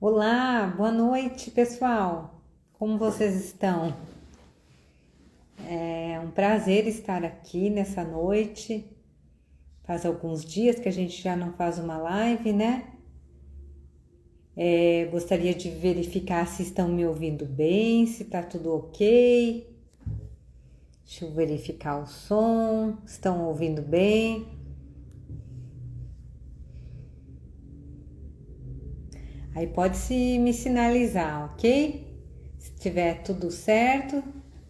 Olá, boa noite, pessoal. Como vocês estão? É um prazer estar aqui nessa noite. Faz alguns dias que a gente já não faz uma live, né? Gostaria de verificar se estão me ouvindo bem, se tá tudo ok. Deixa eu verificar o som. Estão ouvindo bem? Aí pode se me sinalizar, ok? Se tiver tudo certo.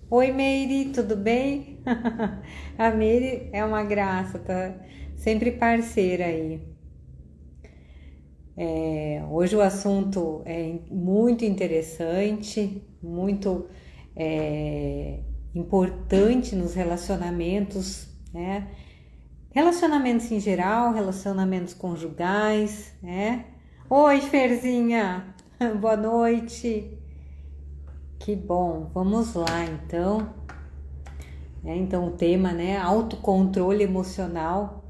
Oi, Meire, tudo bem? A Meire é uma graça, tá sempre parceira aí. Hoje o assunto é muito interessante, muito é, importante nos relacionamentos, né? Relacionamentos em geral, relacionamentos conjugais, né? Oi, Ferzinha, boa noite. Que bom, vamos lá então. Então o tema, né, autocontrole emocional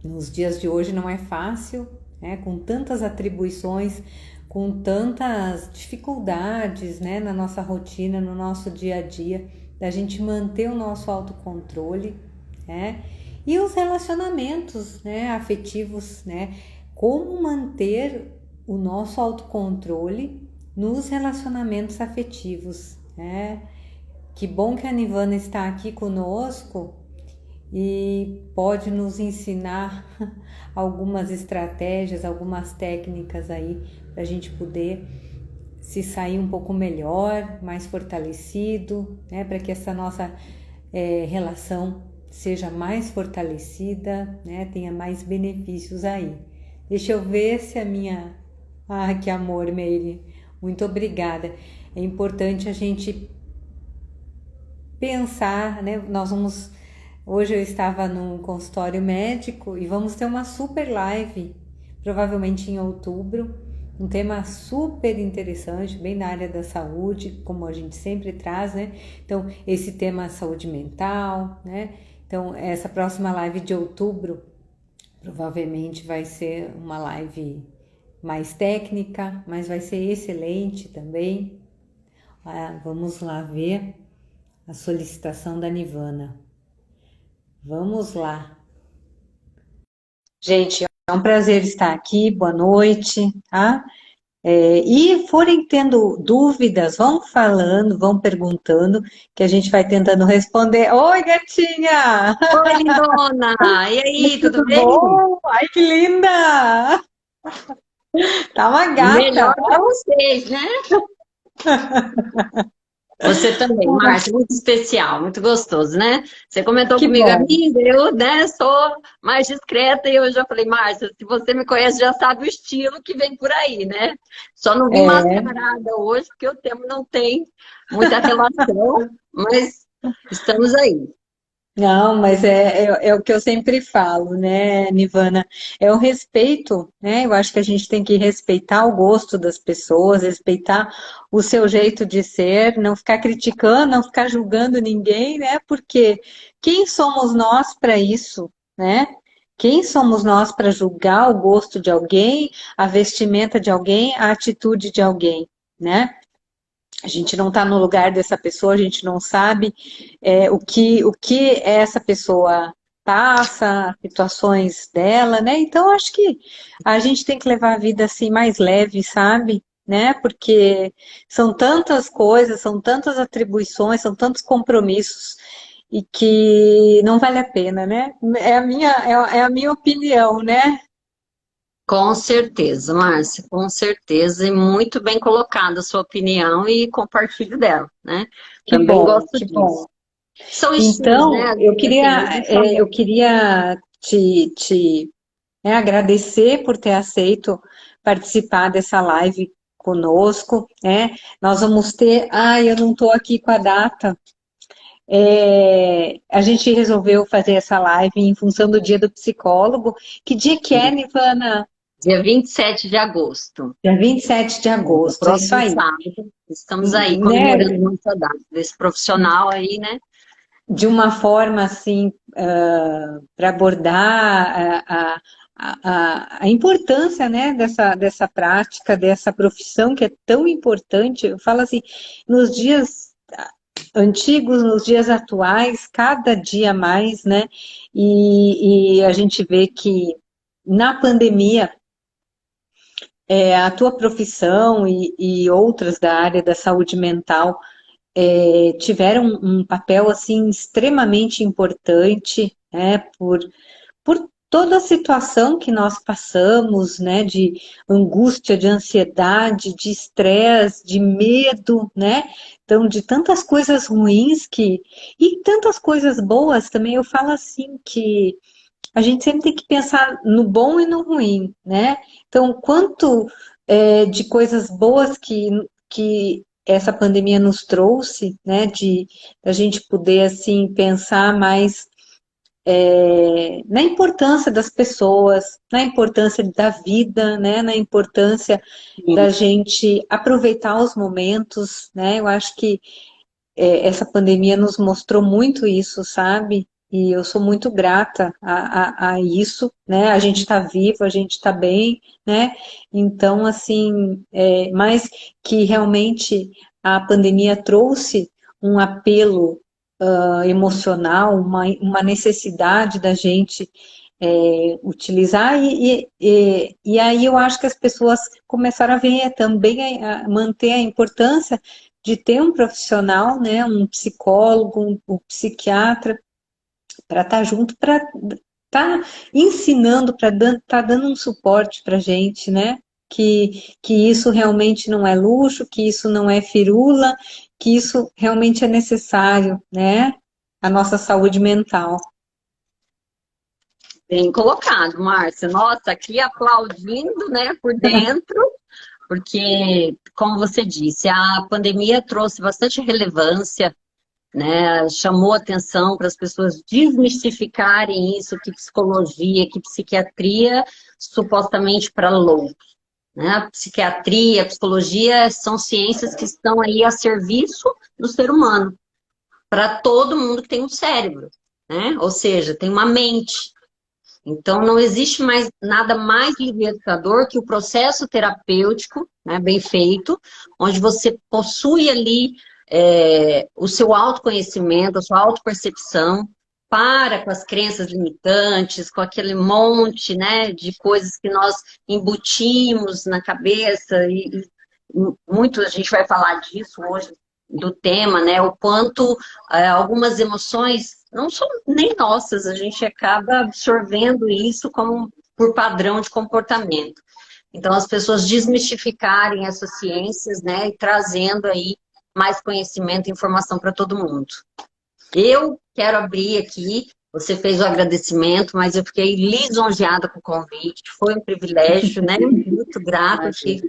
nos dias de hoje não é fácil, né, com tantas atribuições, com tantas dificuldades, né, na nossa rotina, no nosso dia a dia, da gente manter o nosso autocontrole, né, e os relacionamentos, né, afetivos, né, como manter o nosso autocontrole nos relacionamentos afetivos, né. Que bom que a Nivana está aqui conosco e pode nos ensinar algumas estratégias, algumas técnicas aí para a gente poder se sair um pouco melhor, mais fortalecido, né? Para que essa nossa relação seja mais fortalecida, né? Tenha mais benefícios aí. Deixa eu ver se a minha... Ah, que amor, Meire. Muito obrigada. É importante a gente pensar, né? Hoje eu estava num consultório médico e vamos ter uma super live, provavelmente em outubro, um tema super interessante, bem na área da saúde, como a gente sempre traz, né? Então, esse tema saúde mental, né? Então, essa próxima live de outubro provavelmente vai ser uma live mais técnica, mas vai ser excelente também. Vamos lá ver a solicitação da Nivana. Vamos lá. Gente, é um prazer estar aqui, boa noite, tá? E forem tendo dúvidas, vão falando, vão perguntando, que a gente vai tentando responder. Oi, gatinha! Oi, lindona! E aí, tudo Tudo bem? bom? Ai, que linda! Tá uma Melhor gata! para vocês, né? Você também, Márcia, muito especial, muito gostoso, né? Você comentou Que comigo, bom! amiga, eu, né, sou mais discreta e eu já falei, Márcia, se você me conhece, já sabe o estilo que vem por aí, né? Só não vim É, mascarada hoje, porque o tema não tem muita relação, mas estamos aí. não, mas é o que eu sempre falo, né, Nivana? É o respeito, né? Eu acho que a gente tem que respeitar o gosto das pessoas, respeitar o seu jeito de ser, não ficar criticando, não ficar julgando ninguém, né? Porque quem somos nós para isso, né? Quem somos nós para julgar o gosto de alguém, a vestimenta de alguém, a atitude de alguém, né? A gente não está no lugar dessa pessoa, a gente não sabe o que essa pessoa passa, situações dela, né? Então, acho que a gente tem que levar a vida assim mais leve, sabe? Né? Porque são tantas coisas, são tantas atribuições, são tantos compromissos e que não vale a pena, né? É a minha opinião, né? Com certeza, Márcia, com certeza, e muito bem colocada a sua opinião e compartilho dela, né? Que Também bom, gosto que bom. disso. São estilos, Então, né? eu Assim, queria, a gente fala, eu queria te agradecer por ter aceito participar dessa live conosco, né? Nós vamos ter, eu não estou aqui com a data. A gente resolveu fazer essa live em função do Dia do Psicólogo. Que dia que é, Nivana? dia 27 de agosto, Dia 27 de no agosto, é isso próximo aí. sábado, estamos aí Né? comemorando nossa data desse profissional aí, né? De uma forma assim, para abordar a importância, né, dessa prática, dessa profissão que é tão importante. Eu falo assim, nos dias antigos, nos dias atuais, cada dia mais, né? E a gente vê que na pandemia, a tua profissão e outras da área da saúde mental tiveram um papel assim extremamente importante, né? Por toda a situação que nós passamos, né, de angústia, de ansiedade, de estresse, de medo, né? Então, de tantas coisas ruins e tantas coisas boas também, eu falo assim que a gente sempre tem que pensar no bom e no ruim, né? Então, quanto de coisas boas que essa pandemia nos trouxe, né? De a gente poder assim pensar mais na importância das pessoas, na importância da vida, né? Na importância da gente aproveitar os momentos, né? Eu acho que essa pandemia nos mostrou muito isso, sabe? E eu sou muito grata a isso, né? A gente está vivo, a gente está bem, né? Então, assim, mas que realmente a pandemia trouxe um apelo emocional, uma necessidade da gente utilizar, e aí eu acho que as pessoas começaram a ver também a manter a importância de ter um profissional, né, um psicólogo, um psiquiatra, para estar junto, para estar ensinando, para estar dando um suporte para a gente, né? Que isso realmente não é luxo, que isso não é firula, que isso realmente é necessário, né? A nossa saúde mental. Bem colocado, Márcia. Nossa, aqui aplaudindo, né, por dentro, porque, como você disse, a pandemia trouxe bastante relevância, né, chamou atenção para as pessoas desmistificarem isso, que psicologia, que psiquiatria, supostamente para loucos, né? A psiquiatria, a psicologia são ciências que estão aí a serviço do ser humano, para todo mundo que tem um cérebro, né? Ou seja, tem uma mente. Então, não existe mais nada mais libertador que o processo terapêutico, né, bem feito, onde você possui ali o seu autoconhecimento, a sua autopercepção, para com as crenças limitantes, com aquele monte, né, de coisas que nós embutimos na cabeça, muito a gente vai falar disso hoje, do tema, né, o quanto algumas emoções não são nem nossas, a gente acaba absorvendo isso como por padrão de comportamento. Então, as pessoas desmistificarem essas ciências, né, e trazendo aí mais conhecimento e informação para todo mundo. Eu quero abrir aqui, você fez o agradecimento, mas eu fiquei lisonjeada com o convite, foi um privilégio, né, muito grata, fiquei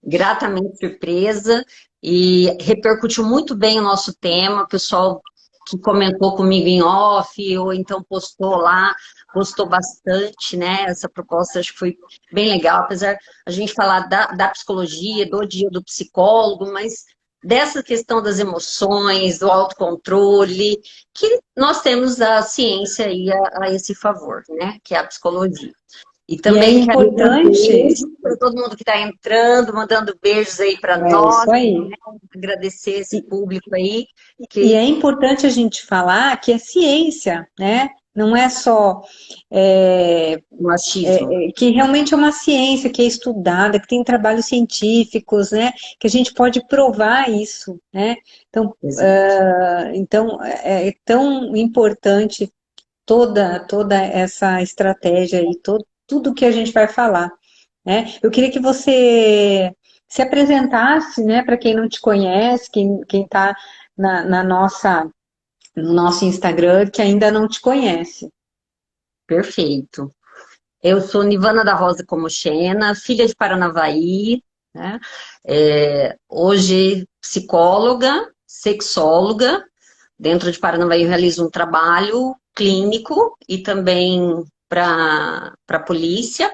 gratamente surpresa e repercutiu muito bem o nosso tema, o pessoal que comentou comigo em off, ou então postou lá, gostou bastante, né? Essa proposta acho que foi bem legal, apesar a gente falar da psicologia, do dia do psicólogo, mas dessa questão das emoções, do autocontrole, que nós temos a ciência aí a esse favor, né? Que é a psicologia. E E é também quero dar um importante, beijo para todo mundo que está entrando, mandando beijos aí para é nós, isso aí. agradecer esse público aí, E que é importante a gente falar que é ciência, né? Não é só é, o achismo. que realmente é uma ciência que é estudada, que tem trabalhos científicos, né? Que a gente pode provar isso, né? Então, então é tão importante toda essa estratégia e tudo que a gente vai falar, né? Eu queria que você se apresentasse, né? Para quem não te conhece, quem está na nossa no nosso Instagram que ainda não te conhece. Perfeito. Eu sou Nivana da Rosa Comochena, filha de Paranavaí, né? Hoje psicóloga, sexóloga. Dentro de Paranavaí eu realizo um trabalho clínico e também para a polícia,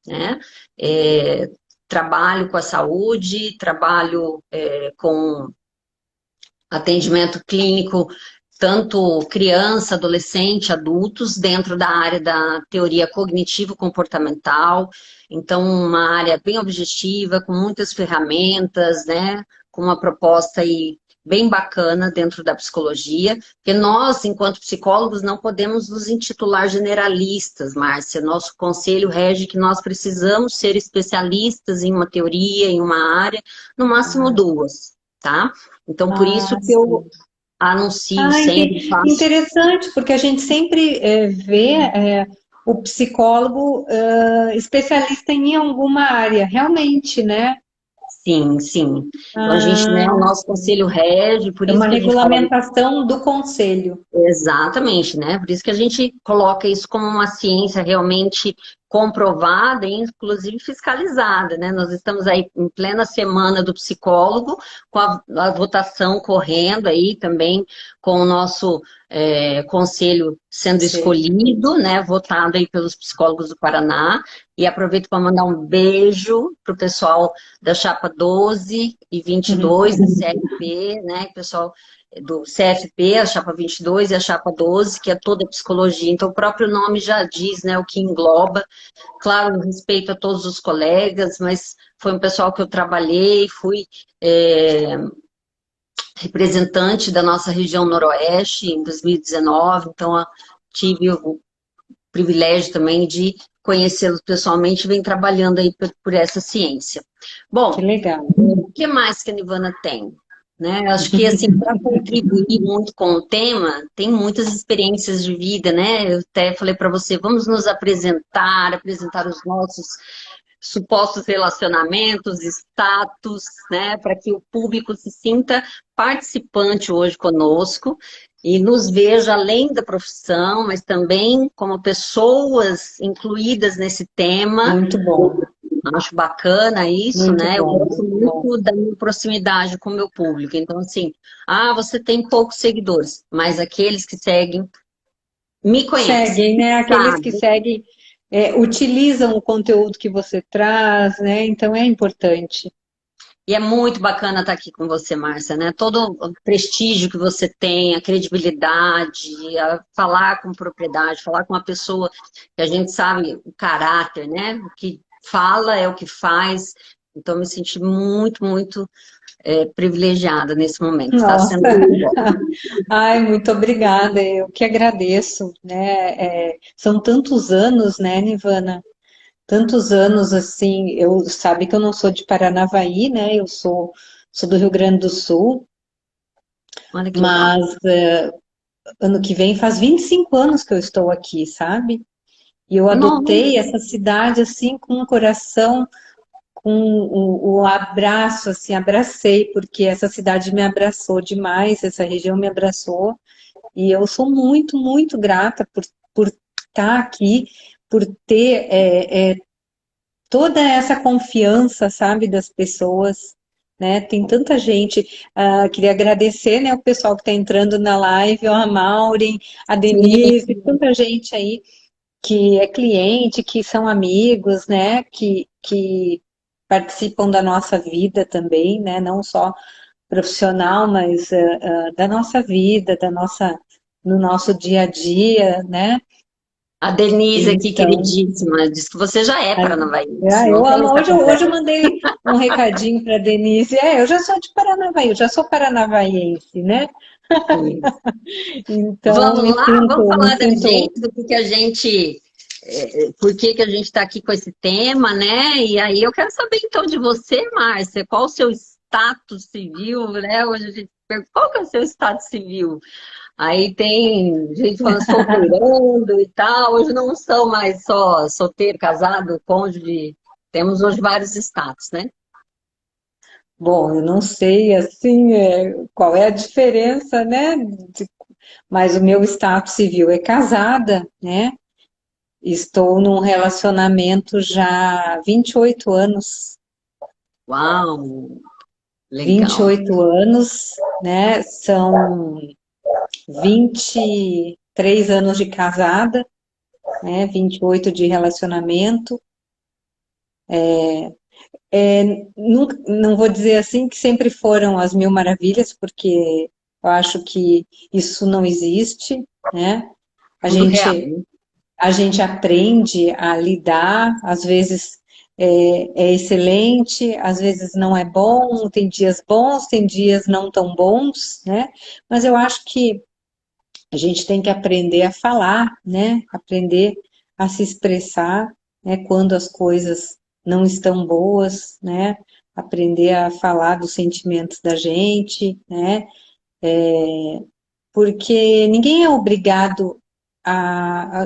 né? Trabalho com a saúde, trabalho com atendimento clínico tanto criança, adolescente, adultos, dentro da área da teoria cognitivo-comportamental. Então, uma área bem objetiva, com muitas ferramentas, né? Com uma proposta aí bem bacana dentro da psicologia, porque nós, enquanto psicólogos, não podemos nos intitular generalistas, Márcia. Nosso conselho rege que nós precisamos ser especialistas em uma teoria, em uma área, no máximo duas, tá? Então, por isso que eu sim. anuncio sempre, faço. Interessante, porque a gente sempre vê o psicólogo especialista em alguma área, realmente, né? Sim, sim. Então, a gente, né, o Ah, nosso conselho rege, por é isso uma que a gente fala. regulamentação do conselho. Exatamente, né? Por isso que a gente coloca isso como uma ciência realmente comprovada e inclusive fiscalizada, né? Nós estamos aí em plena semana do psicólogo, com a votação correndo aí também, com o nosso conselho sendo Sei. escolhido, né? Votado aí pelos psicólogos do Paraná. E aproveito para mandar um beijo para o pessoal da Chapa 12 e 22 da CRP, né? Pessoal do CFP, a chapa 22 e a chapa 12, que é toda a psicologia. Então, o próprio nome já diz, né, o que engloba. Claro, respeito a todos os colegas, mas foi um pessoal que eu trabalhei, fui representante da nossa região noroeste em 2019, então tive o privilégio também de conhecê-los pessoalmente e vem trabalhando aí por essa ciência. Que Bom, legal. o que mais que a Nivana tem? Né? Acho que, assim, para contribuir muito com o tema, tem muitas experiências de vida, né? Eu até falei para você, vamos nos apresentar os nossos supostos relacionamentos, status, né? Para que o público se sinta participante hoje conosco e nos veja além da profissão, mas também como pessoas incluídas nesse tema. Muito bom, Acho bacana isso, muito né? Eu bom, gosto muito bom. muito da minha proximidade com o meu público. Então, assim, você tem poucos seguidores, mas aqueles que seguem me conhecem, Seguem, né? Aqueles que sabe? seguem, utilizam o conteúdo que você traz, né? Então é importante. E é muito bacana estar aqui com você, Márcia, né? Todo o prestígio que você tem, a credibilidade, a falar com propriedade, falar com uma pessoa que a gente sabe o caráter, né? O que fala é o que faz. Então, me senti muito, muito privilegiada nesse momento. Está Nossa, sendo muito bom. ai, muito obrigada. Eu que agradeço, né? São tantos anos, né, Nivana? Tantos anos assim. Eu sabe que eu não sou de Paranavaí, né? Eu sou do Rio Grande do Sul, Olha que legal. mas ano que vem faz 25 anos que eu estou aqui, sabe? E eu adotei Nossa, essa cidade assim com um coração, com o abraço, assim, abracei, porque essa cidade me abraçou demais, essa região me abraçou, e eu sou muito, muito grata por estar aqui, por ter toda essa confiança, sabe, das pessoas, né? Tem tanta gente. Queria agradecer, né, o pessoal que está entrando na live, ó, a Maureen, a Denise, sim. tanta gente aí que é cliente, que são amigos, né, que participam da nossa vida também, né, não só profissional, mas da nossa vida, no nosso dia a dia, né? A Denise aqui, Então, queridíssima, disse que você já é paranaense, não eu tem amo. essa Hoje conversa. eu mandei um recadinho para Denise. Eu já sou de Paranavaí, eu já sou paranavaense, né? Então, Vamos lá, vamos me falar da sinto. gente, do que a gente, por que que a gente está aqui com esse tema, né? E aí eu quero saber então de você, Márcia, qual o seu status civil, né? Hoje a gente pergunta, qual que é o seu status civil? Aí tem gente falando solteirando e tal, hoje não são mais só solteiro, casado, cônjuge, temos hoje vários status, né? Bom, eu não sei assim qual é a diferença, né? Mas o meu status civil é casada, né? Estou num relacionamento já há 28 anos. Uau, vinte e legal. oito anos, né? São 23 anos de casada, né? 28 de relacionamento. Não, não vou dizer assim que sempre foram as mil maravilhas, porque Eu acho que isso não existe, né? A Tudo real. gente, a gente aprende a lidar, às vezes é excelente, às vezes não é bom, tem dias bons, tem dias não tão bons, né? Mas eu acho que a gente tem que aprender a falar, né? Aprender a se expressar, né? Quando as coisas não estão boas, né? Aprender a falar dos sentimentos da gente, né? Porque ninguém é obrigado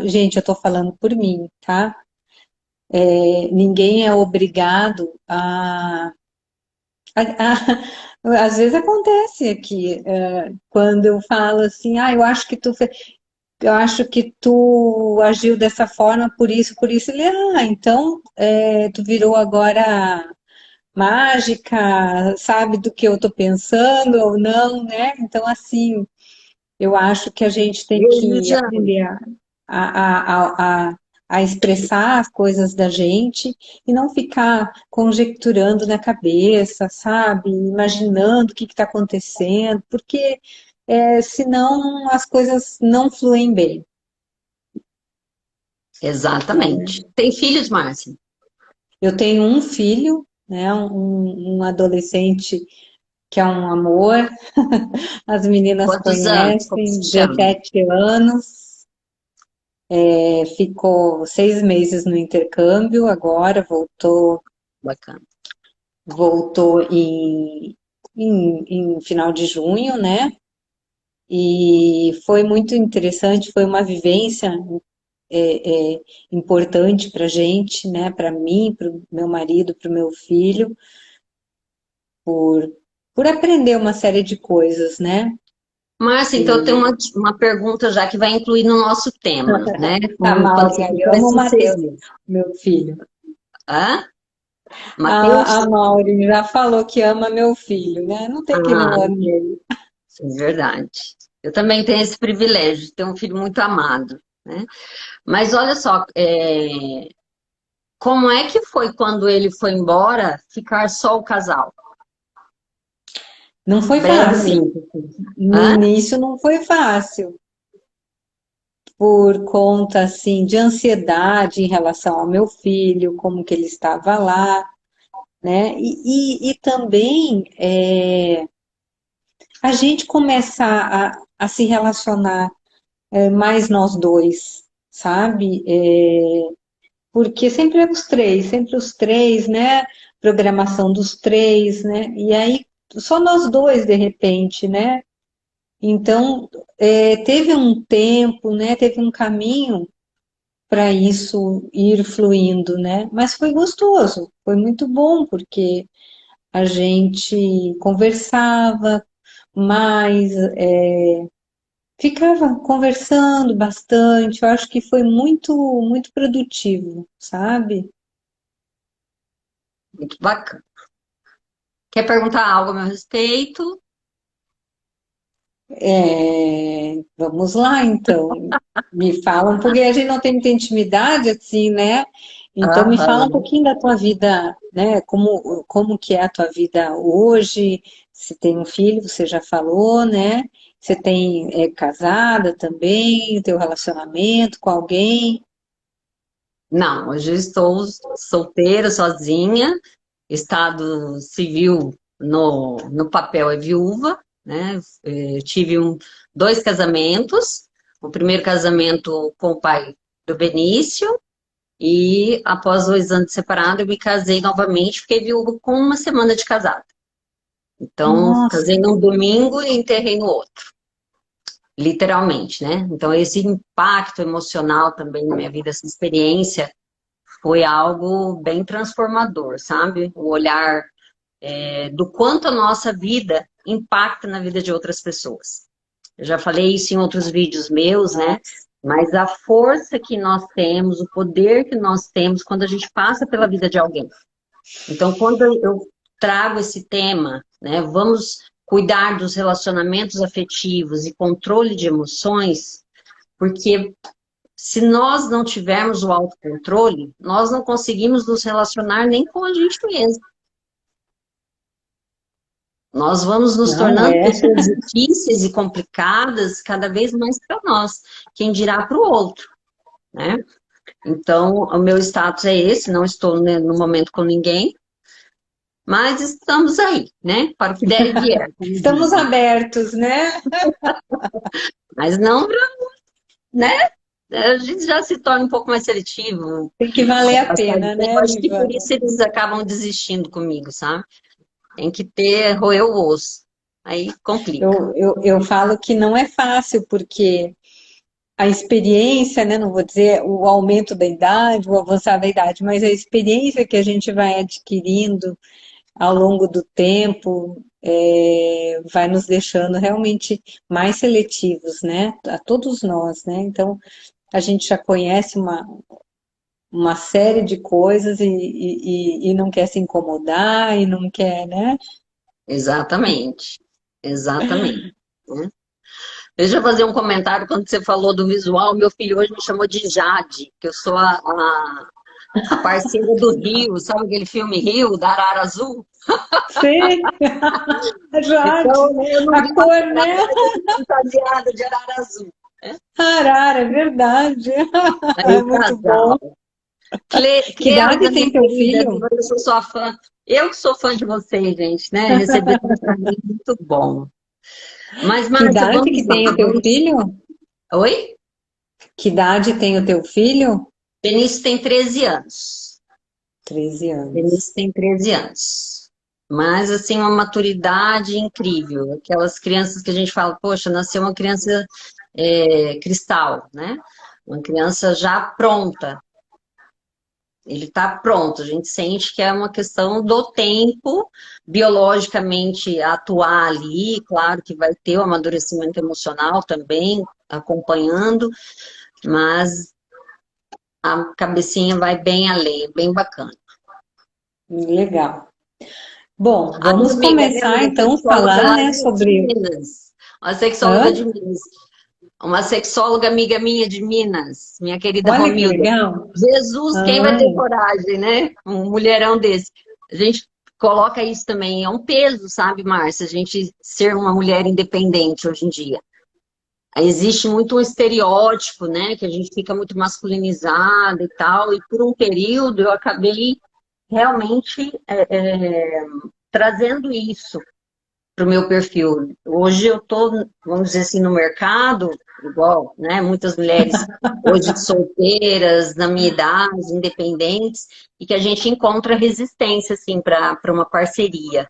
gente, eu tô falando por mim, tá? Ninguém é obrigado às vezes acontece aqui, quando eu falo assim, eu acho que eu acho que tu agiu dessa forma por isso, ele, então tu virou agora mágica, sabe do que eu tô pensando ou não, né? Então, assim, eu acho que a gente tem que Regiane, aprender a expressar as coisas da gente e não ficar conjecturando na cabeça, sabe? Imaginando o que está acontecendo, porque senão as coisas não fluem bem. exatamente. Tem filhos, Márcia? Eu tenho um filho, né, um adolescente que é um amor, as meninas Quantos anos? Como se conhecem, chama? 17 anos. Ficou 6 meses no intercâmbio, agora Bacana. voltou em final de junho, né? E foi muito interessante, foi uma vivência importante para a gente, né? Para mim, para o meu marido, para o meu filho, por aprender uma série de coisas, né? Márcia, então eu tenho E uma pergunta já que vai incluir no nosso tema, né? a Quando você Mauri falou ama o esses 6 meses. Matheus, meu filho. Hã? Matheus? A Mauri já falou que ama meu filho, né? Não tem quem Ah, não ame ele. é verdade. Eu também tenho esse privilégio de ter um filho muito amado, né? Mas olha só, como é que foi quando ele foi embora ficar só o casal? Não foi fácil. Brevemente, assim. No Hã? início não foi fácil, por conta assim de ansiedade em relação ao meu filho, como que ele estava lá, né? E também a gente começar a se relacionar mais nós dois, sabe? Porque sempre os três, né? Programação dos três, né? E aí só nós dois de repente, né? Então, teve um tempo, né? Teve um caminho para isso ir fluindo, né? Mas foi gostoso, foi muito bom, porque a gente conversava mais, ficava conversando bastante. Eu acho que foi muito, muito produtivo, sabe? Muito bacana. Quer perguntar algo a meu respeito? Vamos lá, então. Me fala um pouquinho, a gente não tem muita intimidade, assim, né? Então, me fala um Aham. pouquinho da tua vida, né? Como que é a tua vida hoje? Se tem um filho, você já falou, né? Você é casada também, o teu relacionamento com alguém? Não, hoje eu estou solteira, sozinha, estado civil no papel é viúva, né? Eu tive dois casamentos. O primeiro casamento com o pai do Benício, e após 2 anos de separado, eu me casei novamente, fiquei viúva com uma semana de casada. Então, Nossa, casei num domingo e enterrei no outro, literalmente, né? Então, esse impacto emocional também na minha vida, essa experiência, foi algo bem transformador, sabe? O olhar do quanto a nossa vida impacta na vida de outras pessoas. Eu já falei isso em outros vídeos meus, né? Mas a força que nós temos, o poder que nós temos quando a gente passa pela vida de alguém. Então, quando eu trago esse tema, né? Vamos cuidar dos relacionamentos afetivos e controle de emoções, porque se nós não tivermos o autocontrole, nós não conseguimos nos relacionar nem com a gente mesmo. Nós vamos nos Não tornando é? pessoas difíceis e complicadas cada vez mais para nós, quem dirá para o outro, né? Então, o meu status é esse, não estou, né, no momento com ninguém, mas estamos aí, né? Para o que der e vier, como Estamos dizem. abertos, né? Mas não, né? A gente já se torna um pouco mais seletivo. Tem que valer a Bastante pena, tempo. né, Acho que por Nivana? isso eles acabam desistindo comigo, sabe? Tem que ter, roer o osso. Aí complica. Eu falo que não é fácil, porque a experiência, né, não vou dizer o aumento da idade, o avançar da idade, mas a experiência que a gente vai adquirindo ao longo do tempo vai nos deixando realmente mais seletivos, né? A todos nós, né? Então, a gente já conhece uma série de coisas e não quer se incomodar e não quer, né? Exatamente. Exatamente. Né? Deixa eu fazer um comentário quando você falou do visual. Meu filho hoje me chamou de Jade, que eu sou a parceira do Rio, sabe aquele filme Rio, da Arara Azul? Sim, a Então, Jade, né, eu não a vi uma cor, semana né? atrás eu fui fantasiada de Arara Azul. Né? Arara, é verdade. Aí É o muito bom. casal. Que Cleusa, idade tem minha teu querida, filho? eu sou sua fã. Eu que sou fã de vocês, gente, né? Receber um carinho muito bom. Mas, Que Márcia, idade vamos que lá. tem o teu Vamos... filho? Oi? Que idade tem o teu filho? Benício tem 13 anos. 13 anos. Benício tem 13 anos. Mas, assim, uma maturidade incrível. Aquelas crianças que a gente fala, poxa, nasceu uma criança cristal, né? Uma criança já pronta. Ele está pronto. A gente sente que é uma questão do tempo, biologicamente atuar ali. Claro que vai ter o amadurecimento emocional também, acompanhando, mas a cabecinha vai bem além, bem bacana. Legal. Bom, A vamos minha começar amiga então a sexóloga falar, lá né, de sobre. Minas, uma sexóloga de Hã? Minas, uma sexóloga amiga minha de Minas, minha querida Olha que Romilda. legal. Jesus, quem vai Ah, ter coragem, né? Um mulherão desse. A gente coloca isso também, é um peso, sabe, Márcia? A gente ser uma mulher independente hoje em dia. Aí existe muito um estereótipo, né? Que a gente fica muito masculinizada e tal, e por um período eu acabei realmente trazendo isso para o meu perfil. Hoje eu estou, vamos dizer assim, no mercado, igual, né? Muitas mulheres hoje solteiras, na minha idade, independentes, e que a gente encontra resistência, assim, para uma parceria.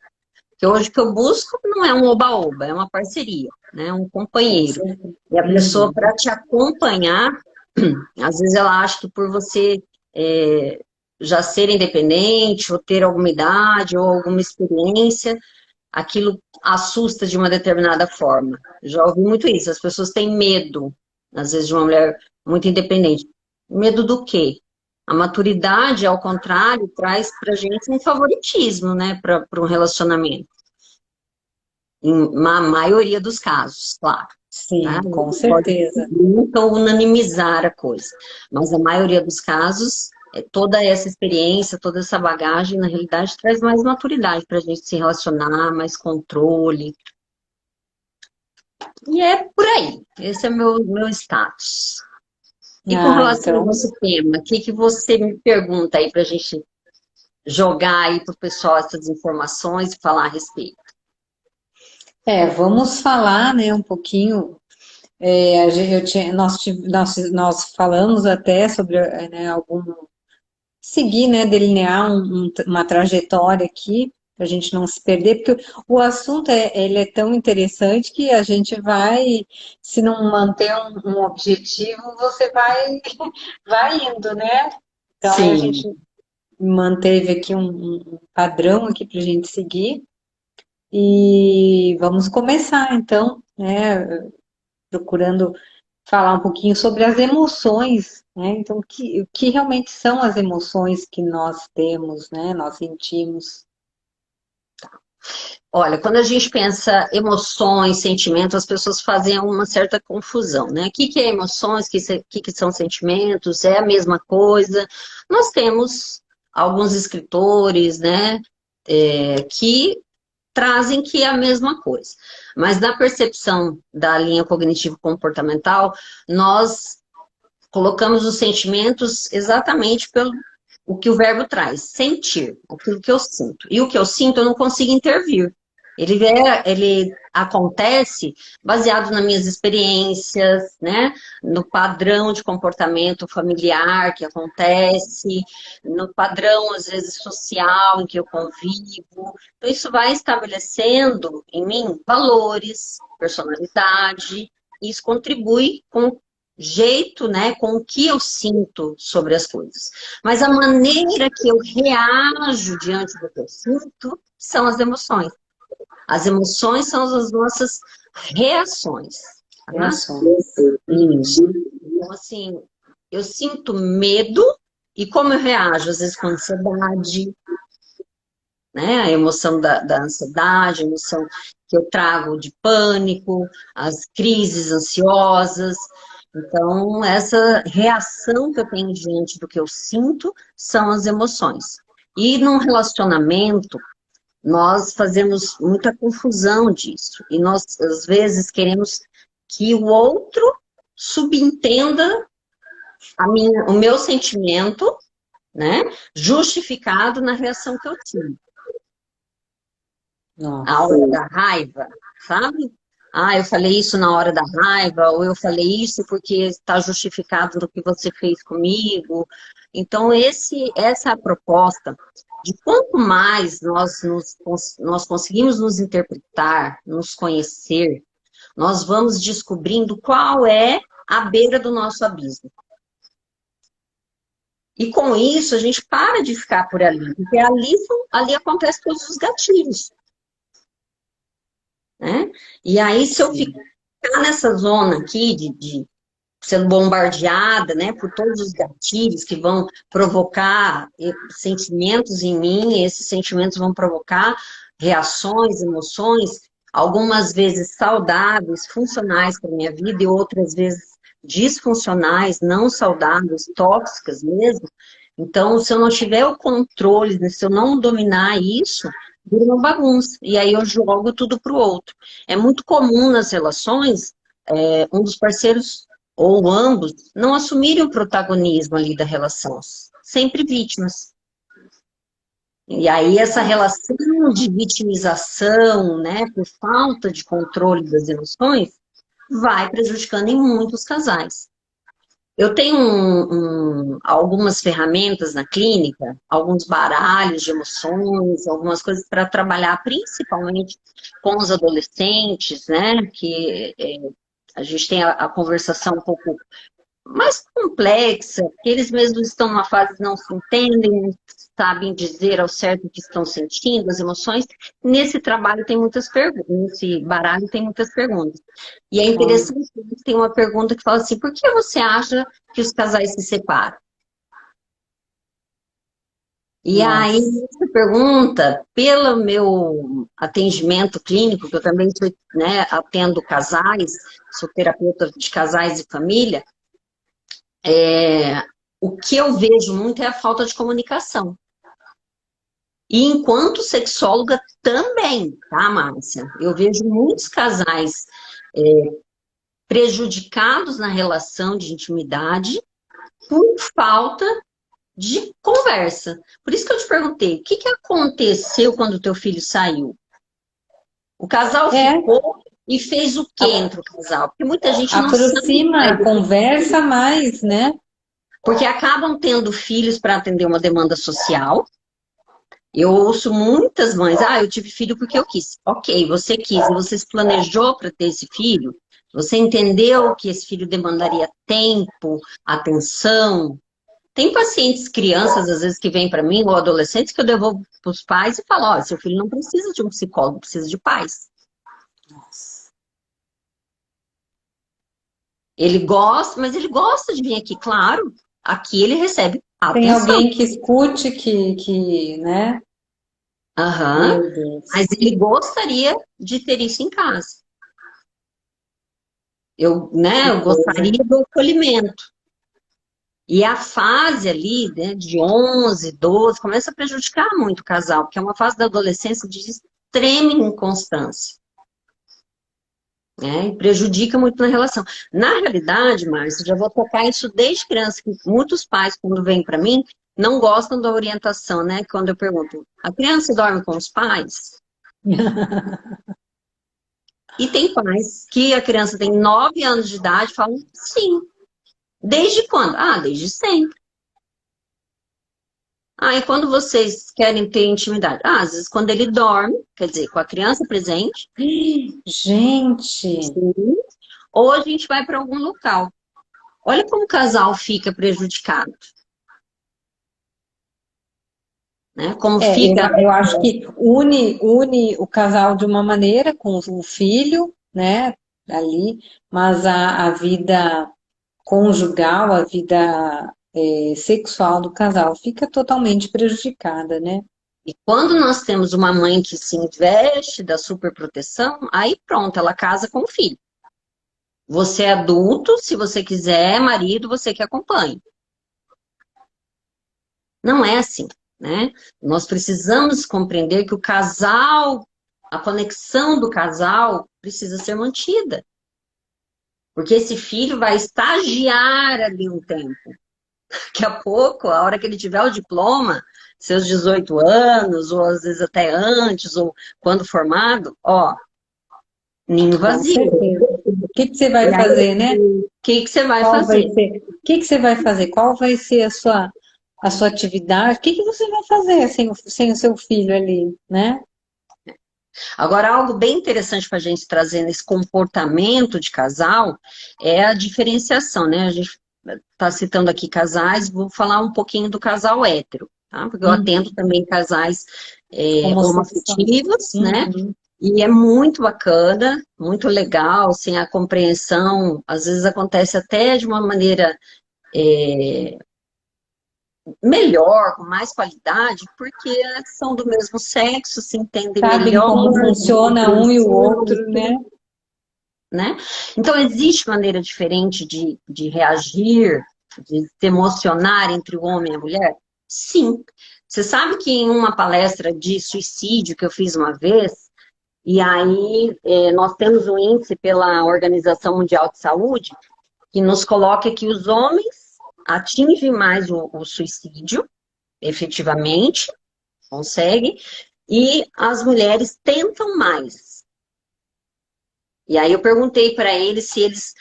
Que hoje o que eu busco não é um oba-oba, é uma parceria, né? Um com companheiro. certeza. E a pessoa, Uhum. para te acompanhar, às vezes ela acha que por você já ser independente, ou ter alguma idade, ou alguma experiência, aquilo assusta de uma determinada forma. Já ouvi muito isso. As pessoas têm medo, às vezes, de uma mulher muito independente. Medo do quê? A maturidade, ao contrário, traz pra gente um favoritismo, né, para um relacionamento. Na maioria dos casos, claro. Né? Sim, A com gente pode certeza. nunca unanimizar a coisa, mas a maioria dos casos, toda essa experiência, toda essa bagagem, na realidade, traz mais maturidade para a gente se relacionar, mais controle. E é por aí. Esse é meu status. E com Ah, relação ao então. nosso tema, o que você me pergunta aí para a gente jogar aí para o pessoal essas informações e falar a respeito? Vamos falar, né, um pouquinho. Nós falamos até sobre, né, seguir, né, delinear uma trajetória aqui, para a gente não se perder, porque o assunto ele é tão interessante que a gente vai, se não manter um objetivo, você vai indo, né? Então, aí a Sim. gente manteve aqui um padrão aqui para a gente seguir e vamos começar, então, né, procurando falar um pouquinho sobre as emoções, né? Então, o que realmente são as emoções que nós temos, né? Nós sentimos. Olha, quando a gente pensa emoções, sentimentos, as pessoas fazem uma certa confusão, né? O que que é emoções, o que são sentimentos? É a mesma coisa? Nós temos alguns escritores, né, que trazem que é a mesma coisa. Mas na percepção da linha cognitivo-comportamental, nós colocamos os sentimentos exatamente pelo o que o verbo traz, sentir, aquilo que eu sinto. E o que eu sinto, eu não consigo intervir. Ele acontece baseado nas minhas experiências, né? No padrão de comportamento familiar que acontece, no padrão, às vezes, social em que eu convivo. Então, isso vai estabelecendo em mim valores, personalidade, e isso contribui com o jeito, né, com o que eu sinto sobre as coisas. Mas a maneira que eu reajo diante do que eu sinto são as emoções. As emoções são as nossas reações. Tá? Reações. Isso. Então, assim, eu sinto medo e como eu reajo? Às vezes com ansiedade, né? A emoção da ansiedade, a emoção que eu trago de pânico, as crises ansiosas. Então, essa reação que eu tenho diante do que eu sinto são as emoções. E num relacionamento, nós fazemos muita confusão disso. E nós, às vezes, queremos que o outro subentenda o meu sentimento, né, justificado na reação que eu tive. Nossa. A hora da raiva, sabe? Ah, eu falei isso na hora da raiva, ou eu falei isso porque está justificado no que você fez comigo. Então, essa é a proposta de quanto mais nós conseguimos nos interpretar, nos conhecer, nós vamos descobrindo qual é a beira do nosso abismo. E com isso, a gente para de ficar por ali, porque ali acontecem todos os gatilhos. Né? E aí, se eu ficar nessa zona aqui de sendo bombardeada, né, por todos os gatilhos que vão provocar sentimentos em mim, esses sentimentos vão provocar reações, emoções, algumas vezes saudáveis, funcionais para a minha vida, e outras vezes disfuncionais, não saudáveis, tóxicas mesmo. Então, se eu não tiver o controle, se eu não dominar isso, vira uma bagunça. E aí eu jogo tudo para o outro. É muito comum nas relações, um dos parceiros ou ambos não assumirem o protagonismo ali da relação. Sempre vítimas. E aí essa relação de vitimização, né, por falta de controle das emoções, vai prejudicando em muitos casais. Eu tenho algumas ferramentas na clínica, alguns baralhos de emoções, algumas coisas para trabalhar principalmente com os adolescentes, né? Que a gente tem a conversação um pouco mais complexa, porque eles mesmos estão numa fase que não se entendem, não sabem dizer ao certo o que estão sentindo, as emoções. Nesse trabalho tem muitas perguntas, nesse baralho tem muitas perguntas. E é interessante que tem uma pergunta que fala assim, por que você acha que os casais se separam? E aí, essa pergunta, pelo meu atendimento clínico, que eu também sou, né, atendo casais, sou terapeuta de casais e família, o que eu vejo muito é a falta de comunicação. E enquanto sexóloga também, tá, Márcia? Eu vejo muitos casais prejudicados na relação de intimidade por falta de conversa. Por isso que eu te perguntei, o que aconteceu quando o teu filho saiu? O casal ficou e fez o que entre o casal? Porque muita gente não aproxima, sabe. conversa mais, né? Porque acabam tendo filhos para atender uma demanda social. Eu ouço muitas mães, eu tive filho porque eu quis. Ok, você quis, e você se planejou para ter esse filho? Você entendeu que esse filho demandaria tempo, atenção? Tem pacientes, crianças, às vezes, que vêm para mim, ou adolescentes, que eu devolvo para os pais e falo, ó, seu filho não precisa de um psicólogo, precisa de pais. Nossa. Ele gosta, mas ele gosta de vir aqui, claro. Aqui ele recebe atenção. Tem alguém que escute, que né? Meu Deus. Mas ele gostaria de ter isso em casa. Eu gostaria do acolhimento. E a fase ali, né, de 11, 12, começa a prejudicar muito o casal, porque é uma fase da adolescência de extrema inconstância. E prejudica muito na relação. Na realidade, Márcia, já vou tocar isso desde criança, que muitos pais, quando vêm para mim, não gostam da orientação, né? Quando eu pergunto, a criança dorme com os pais? E tem pais que a criança tem 9 anos de idade e falam, sim. Desde quando? Ah, desde sempre. Ah, e quando vocês querem ter intimidade? Ah, às vezes quando ele dorme, quer dizer, com a criança presente. Gente, Sim. Ou a gente vai para algum local. Olha como o casal fica prejudicado. Né? Como fica. eu acho que une o casal de uma maneira com o filho, né, ali, mas a vida conjugal, a vida sexual do casal fica totalmente prejudicada, né? E quando nós temos uma mãe que se investe da superproteção, aí pronto, ela casa com o filho. Você é adulto, se você quiser, marido, você que acompanhe. Não é assim, né? Nós precisamos compreender que o casal, a conexão do casal precisa ser mantida. Porque esse filho vai estagiar ali um tempo. Daqui a pouco, a hora que ele tiver o diploma, seus 18 anos, ou às vezes até antes, ou quando formado, ó, ninho Com vazio. certeza. O que que você vai E aí, fazer, né? o que você vai Qual vai fazer? ser? O que que você vai fazer? Qual vai ser a sua atividade? O que que você vai fazer sem o seu filho ali, né? Agora, algo bem interessante para a gente trazer nesse comportamento de casal é a diferenciação, né? A gente está citando aqui casais, vou falar um pouquinho do casal hétero, tá? Porque eu atendo também casais Homossexual. homoafetivos, né? Uhum. E é muito bacana, muito legal, sem a compreensão, às vezes acontece até de uma maneira melhor, com mais qualidade, porque são do mesmo sexo, se entendem Sabem melhor, como funciona um e o outro, né? né? Então, existe maneira diferente de reagir, de se emocionar entre o homem e a mulher? Sim. Você sabe que em uma palestra de suicídio que eu fiz uma vez, e aí nós temos um índice pela Organização Mundial de Saúde que nos coloca que os homens atingem mais o suicídio, efetivamente, conseguem, e as mulheres tentam mais. E aí eu perguntei para eles se eles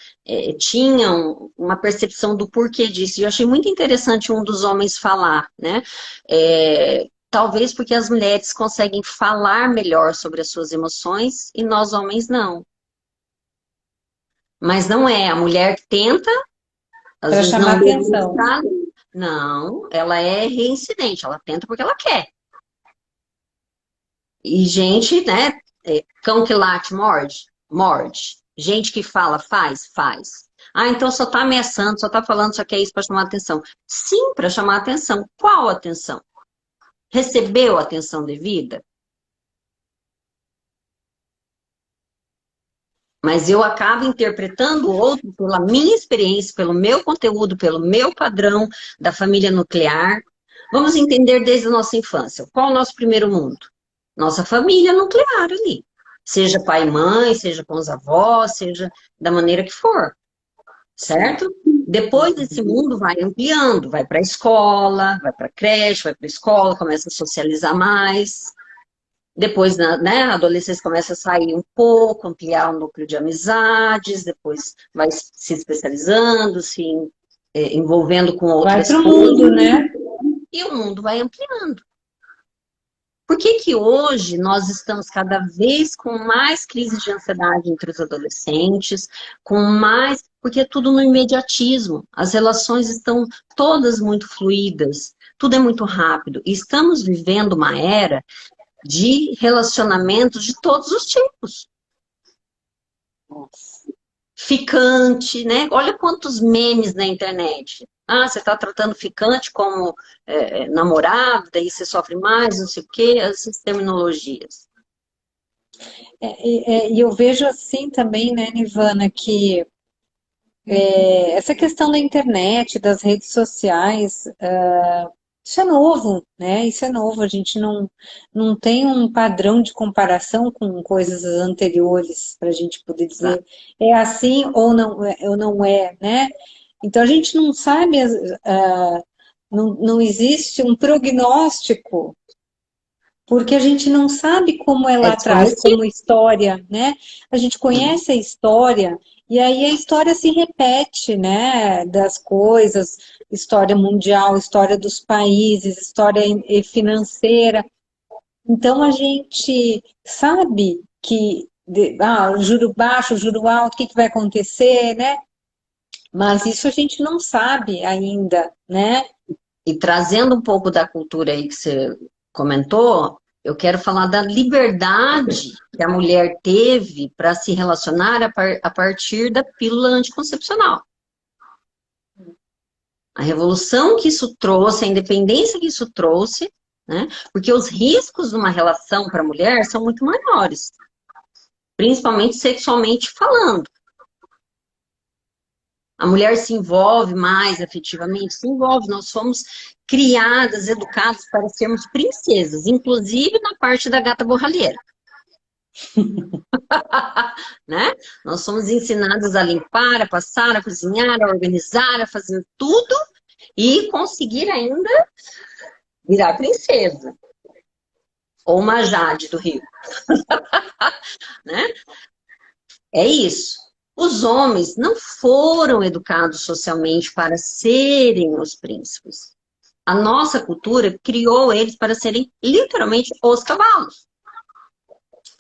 tinham uma percepção do porquê disso. E eu achei muito interessante um dos homens falar, né? Talvez porque as mulheres conseguem falar melhor sobre as suas emoções e nós homens não. Mas não é. A mulher tenta, às Para vezes chamar não deu atenção. resultado. Não, ela é reincidente, ela tenta porque ela quer. E gente, né? Cão que late morde, morde. Gente que fala faz, faz. Ah, então só tá ameaçando, só tá falando, só quer isso para chamar atenção. Sim, para chamar atenção. Qual atenção? Recebeu a atenção devida? Mas eu acabo interpretando o outro pela minha experiência, pelo meu conteúdo, pelo meu padrão da família nuclear. Vamos entender desde a nossa infância. Qual é o nosso primeiro mundo? Nossa família nuclear ali. Seja pai e mãe, seja com os avós, seja da maneira que for. Certo? Depois desse mundo vai ampliando, vai para a escola, vai para a creche, vai para a escola, começa a socializar mais. Depois, né, a adolescência começa a sair um pouco, ampliar o núcleo de amizades, depois vai se especializando, se envolvendo com Vai outras para o coisas, mundo, né? e o mundo vai ampliando. Por que que hoje nós estamos cada vez com mais crises de ansiedade entre os adolescentes, com mais... Porque é tudo no imediatismo. As relações estão todas muito fluídas, tudo é muito rápido. E estamos vivendo uma era de relacionamentos de todos os tipos. Ficante, né? Olha quantos memes na internet. Ah, você está tratando ficante como namorado, daí você sofre mais, não sei o quê, essas terminologias. E eu vejo assim também, né, Nivana, que essa questão da internet, das redes sociais, Isso é novo, né? Isso é novo. A gente não tem um padrão de comparação com coisas anteriores para a gente poder Tá? dizer é assim ou não é, né? Então a gente não sabe, não existe um prognóstico, porque a gente não sabe como é É lá atrás, desconhecido. como história, né? A gente Sim. conhece a história e aí a história se repete, né? Das coisas, história mundial, história dos países, história financeira. Então a gente sabe que juro baixo, juro alto, o que que vai acontecer, né? Mas isso a gente não sabe ainda, né? E trazendo um pouco da cultura aí que você comentou, eu quero falar da liberdade que a mulher teve para se relacionar a partir da pílula anticoncepcional. A revolução que isso trouxe, a independência que isso trouxe, né? Porque os riscos de uma relação para a mulher são muito maiores, principalmente sexualmente falando. A mulher se envolve mais afetivamente, se envolve. Nós fomos criadas, educadas para sermos princesas, inclusive na parte da gata borralheira, né? Nós somos ensinadas a limpar, a passar, a cozinhar, a organizar, a fazer tudo e conseguir ainda virar princesa. Ou uma Jade do Rio, né? É isso. Os homens não foram educados socialmente para serem os príncipes. A nossa cultura criou eles para serem literalmente os cavalos.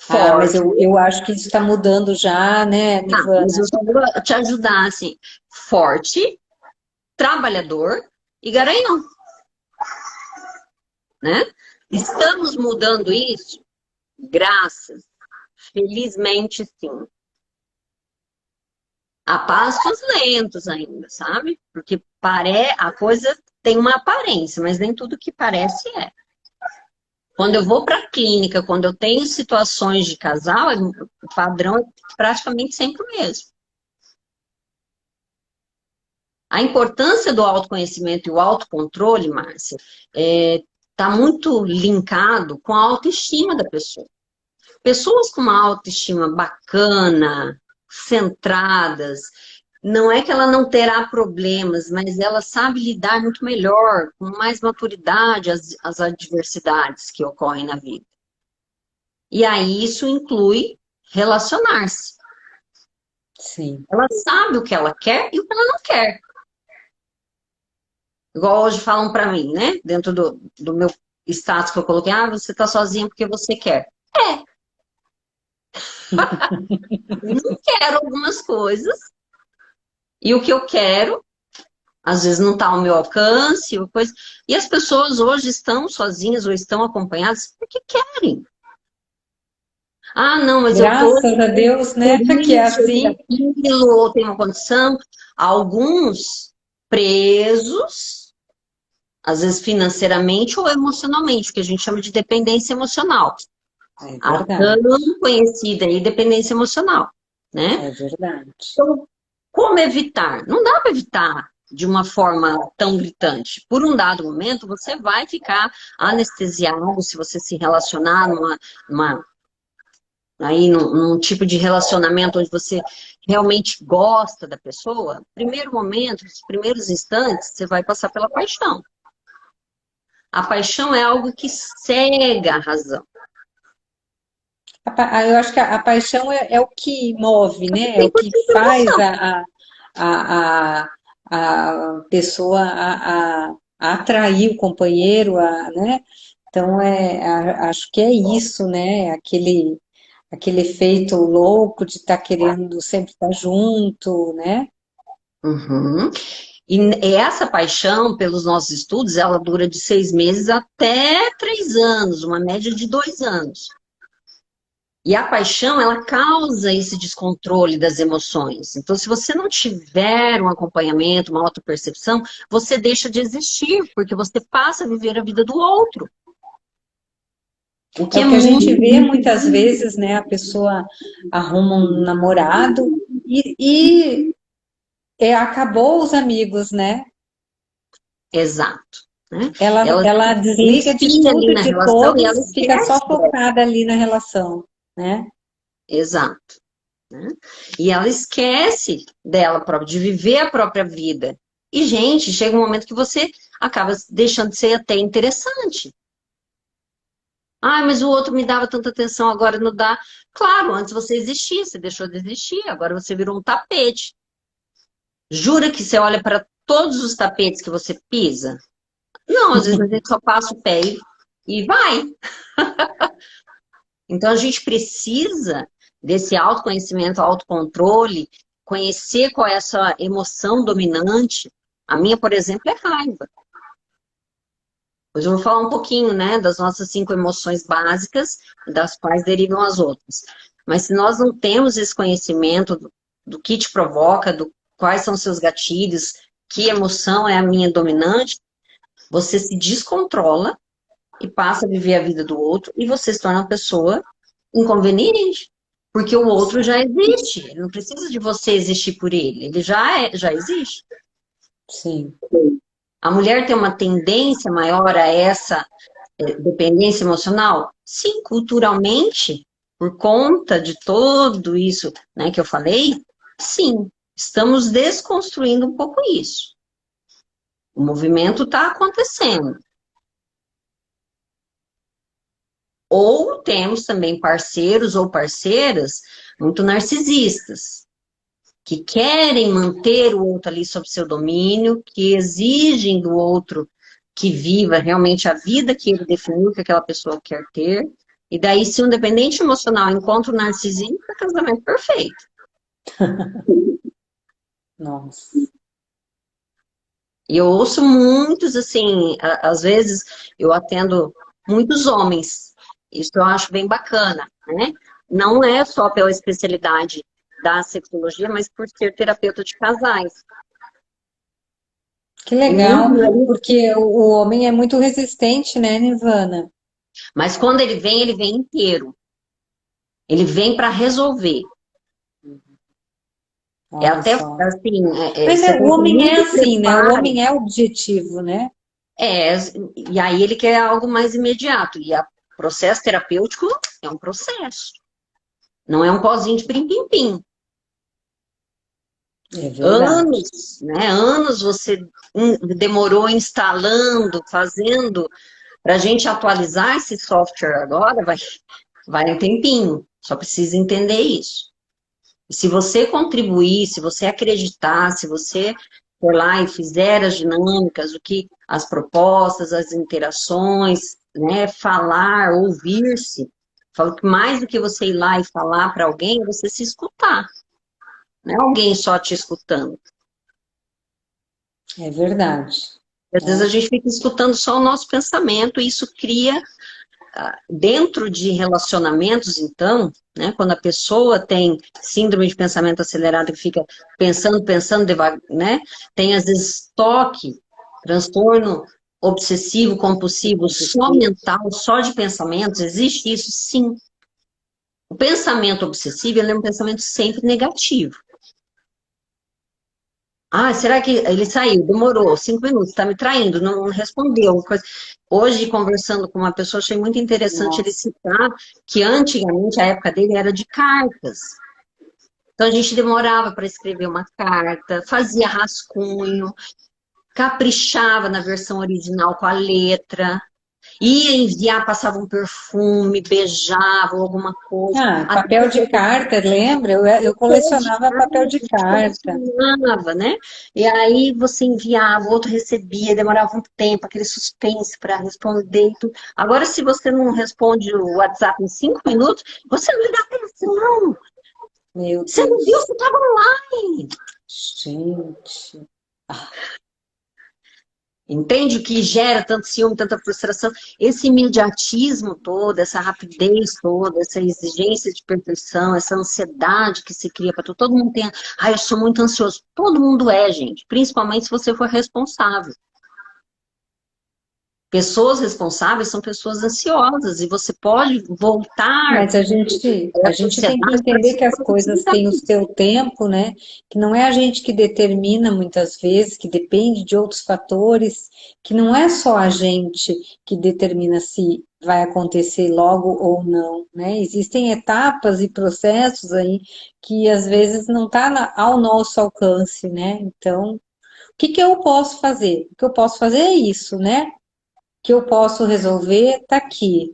Ah, mas Forte, eu acho que isso está mudando já, né, tá, mas Nivana? eu só vou te ajudar assim, forte, trabalhador e garanhão, né? Estamos mudando isso? Graças, felizmente sim. A passos lentos ainda, sabe? Porque a coisa tem uma aparência, mas nem tudo que parece é. Quando eu vou para a clínica, quando eu tenho situações de casal, o padrão é praticamente sempre o mesmo. A importância do autoconhecimento e o autocontrole, Márcia, está muito linkado com a autoestima da pessoa. Pessoas com uma autoestima bacana, centradas, não é que ela não terá problemas, mas ela sabe lidar muito melhor, com mais maturidade, as adversidades que ocorrem na vida. E aí isso inclui relacionar-se. Sim. Ela sabe o que ela quer e o que ela não quer. Igual hoje falam para mim, né? Dentro do meu status que eu coloquei, você tá sozinha porque você quer. É, eu não quero algumas coisas, e o que eu quero, às vezes não está ao meu alcance, ou coisa. E as pessoas hoje estão sozinhas ou estão acompanhadas porque querem. Ah, não, mas eu tô Graças a Deus, por né, que é isso, ou por assim. aquilo, ou tem uma condição. Alguns presos, às vezes financeiramente ou emocionalmente, que a gente chama de dependência emocional. É A verdade, tão conhecida aí dependência emocional, né? é verdade. Então, como evitar? Não dá para evitar de uma forma tão gritante. Por um dado momento, você vai ficar anestesiado se você se relacionar numa num tipo de relacionamento onde você realmente gosta da pessoa. Primeiro momento, nos primeiros instantes, você vai passar pela paixão. A paixão é algo que cega a razão. Eu acho que a paixão é o que move, né? É o que 100% faz emoção. a, a, a pessoa a atrair o companheiro, né? Então, acho que é isso, né? Aquele efeito louco de estar querendo sempre estar junto, né? Uhum. E essa paixão, pelos nossos estudos, ela dura de 6 meses até 3 anos, uma média de 2 anos. E a paixão, ela causa esse descontrole das emoções. Então, se você não tiver um acompanhamento, uma autopercepção, você deixa de existir, porque você passa a viver a vida do outro. O É que é o que a gente muito. vê muitas vezes, né? A pessoa arruma um namorado e acabou os amigos, né? Exato. né? Ela desliga de Enfia ali tudo, na de relação e ela todos, fica só esquece. focada ali na relação, né? Exato. Né? E ela esquece dela própria, de viver a própria vida. E, gente, chega um momento que você acaba deixando de ser até interessante. Ah, mas o outro me dava tanta atenção, agora não dá. Claro, antes você existia, você deixou de existir, agora você virou um tapete. Jura que você olha para todos os tapetes que você pisa? Não, às vezes a gente só passa o pé e vai. Então a gente precisa desse autoconhecimento, autocontrole, conhecer qual é essa emoção dominante. A minha, por exemplo, é raiva. Hoje eu vou falar um pouquinho, né, das nossas 5 emoções básicas, das quais derivam as outras. Mas se nós não temos esse conhecimento do que te provoca, quais são seus gatilhos, que emoção é a minha dominante, você se descontrola e passa a viver a vida do outro e você se torna uma pessoa inconveniente. Porque o outro já existe, ele não precisa de você existir por ele, ele já existe. Sim. A mulher tem uma tendência maior a essa dependência emocional? Sim, culturalmente, por conta de tudo isso, né, que eu falei, sim, estamos desconstruindo um pouco isso. O movimento está acontecendo. Ou temos também parceiros ou parceiras muito narcisistas, que querem manter o outro ali sob seu domínio, que exigem do outro que viva realmente a vida que ele definiu que aquela pessoa quer ter. E daí, se um dependente emocional encontra o narcisismo, é casamento perfeito. Nossa. E eu ouço muitos, assim, às vezes eu atendo muitos homens. Isso eu acho bem bacana, né? Não é só pela especialidade da sexologia, mas por ser terapeuta de casais. Que E legal, muito, porque o homem é muito resistente, né, Nirvana? mas quando ele vem inteiro. Ele vem para resolver. É Olha até só. assim, Mas você o tem que ter homem é muito assim, né? O preparo. homem é objetivo, né? É, e aí ele quer algo mais imediato. E o processo terapêutico é um processo. Não é um pozinho de pim-pim-pim. É verdade. Anos, né? Anos você demorou instalando, fazendo. Para a gente atualizar esse software agora, vai um tempinho. Só precisa entender isso. E se você contribuir, se você acreditar, se você for lá e fizer as dinâmicas, as propostas, as interações, né, falar, ouvir-se, falo que mais do que você ir lá e falar para alguém, é você se escutar, não é alguém só te escutando. É verdade. Às vezes a Né? gente fica escutando só o nosso pensamento e isso cria dentro de relacionamentos, então, né, quando a pessoa tem síndrome de pensamento acelerado, que fica pensando devagar, né, tem às vezes toque, transtorno obsessivo, compulsivo, só mental, só de pensamentos, existe isso? Sim. O pensamento obsessivo, ele é um pensamento sempre negativo. Ah, será que ele saiu? Demorou 5 minutos, está me traindo, não respondeu. Hoje, conversando com uma pessoa, achei muito interessante ele Nossa. citar que antigamente a época dele era de cartas. Então a gente demorava para escrever uma carta, fazia rascunho, caprichava na versão original com a letra, ia enviar, passava um perfume, beijava ou alguma coisa. Ah, Até papel de carta, lembra? Eu colecionava papel de carta. funcionava, né? E aí você enviava, o outro recebia, demorava um tempo, aquele suspense para responder e tudo. Agora, se você não responde o WhatsApp em 5 minutos, você não me dá atenção. Meu Você não viu, Deus. você estava online. Gente. Entende o que gera tanto ciúme, tanta frustração? Esse imediatismo todo, essa rapidez toda, essa exigência de perfeição, essa ansiedade que se cria para tudo. Todo mundo tem. Ah, eu sou muito ansioso. Todo mundo é, gente. Principalmente se você for responsável. Pessoas responsáveis são pessoas ansiosas e você pode voltar Mas a à gente tem que sociedade para entender sua que as coisas têm o produtividade. seu tempo, né? Que não é a gente que determina muitas vezes, que depende de outros fatores, que não é só a gente que determina se vai acontecer logo ou não, né? Existem etapas e processos aí que às vezes não está ao nosso alcance, né? Então, o que que eu posso fazer? O que eu posso fazer é isso, né? O que eu posso resolver está aqui.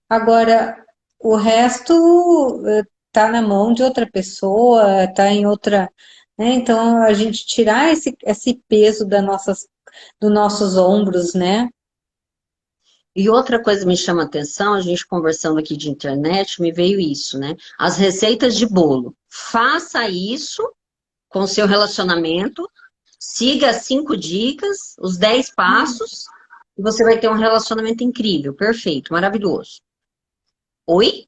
Agora, o resto está na mão de outra pessoa, está em outra, né? Então, a gente tirar esse peso dos nossos ombros, né? E outra coisa que me chama a atenção, a gente conversando aqui de internet, me veio isso, né? As receitas de bolo. Faça isso com o seu relacionamento, siga as 5 dicas, os 10 passos, e você vai ter um relacionamento incrível, perfeito, maravilhoso. Oi?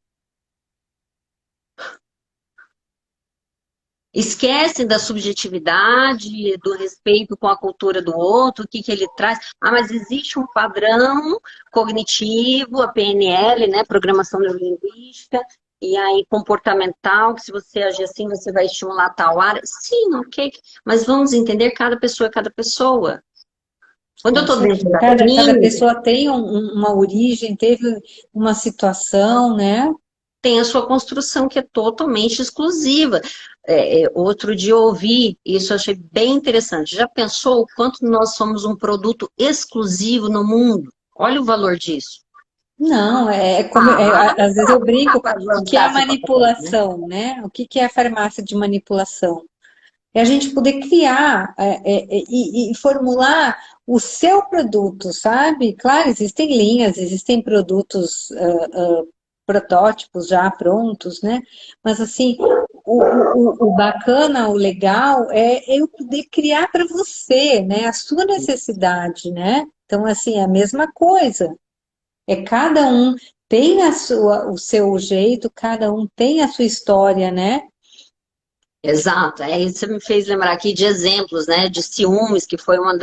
Esquece da subjetividade, do respeito com a cultura do outro, o que que ele traz. Ah, mas existe um padrão cognitivo, a PNL, né, programação neurolinguística, e aí comportamental, que se você agir assim, você vai estimular tal área. Sim, ok, mas vamos entender cada pessoa é cada pessoa. Quando eu Com estou dentro certeza. da Cada clínica, pessoa tem uma origem, teve uma situação, né? tem a sua construção que é totalmente exclusiva. Outro dia eu ouvi, isso eu achei bem interessante. Já pensou o quanto nós somos um produto exclusivo no mundo? Olha o valor disso. Não, Ah, às vezes eu brinco, para o que é a levantar seu papel, né? manipulação, né? O que é a farmácia de manipulação? É a gente poder criar e formular o seu produto, sabe? Claro, existem linhas, existem produtos, protótipos já prontos, né? Mas assim, o bacana, o legal é eu poder criar para você, né? A sua necessidade, né? Então, assim, é a mesma coisa. É cada um tem o seu jeito, cada um tem a sua história, né? Exato. Você me fez lembrar aqui de exemplos, né? De ciúmes, que foi uma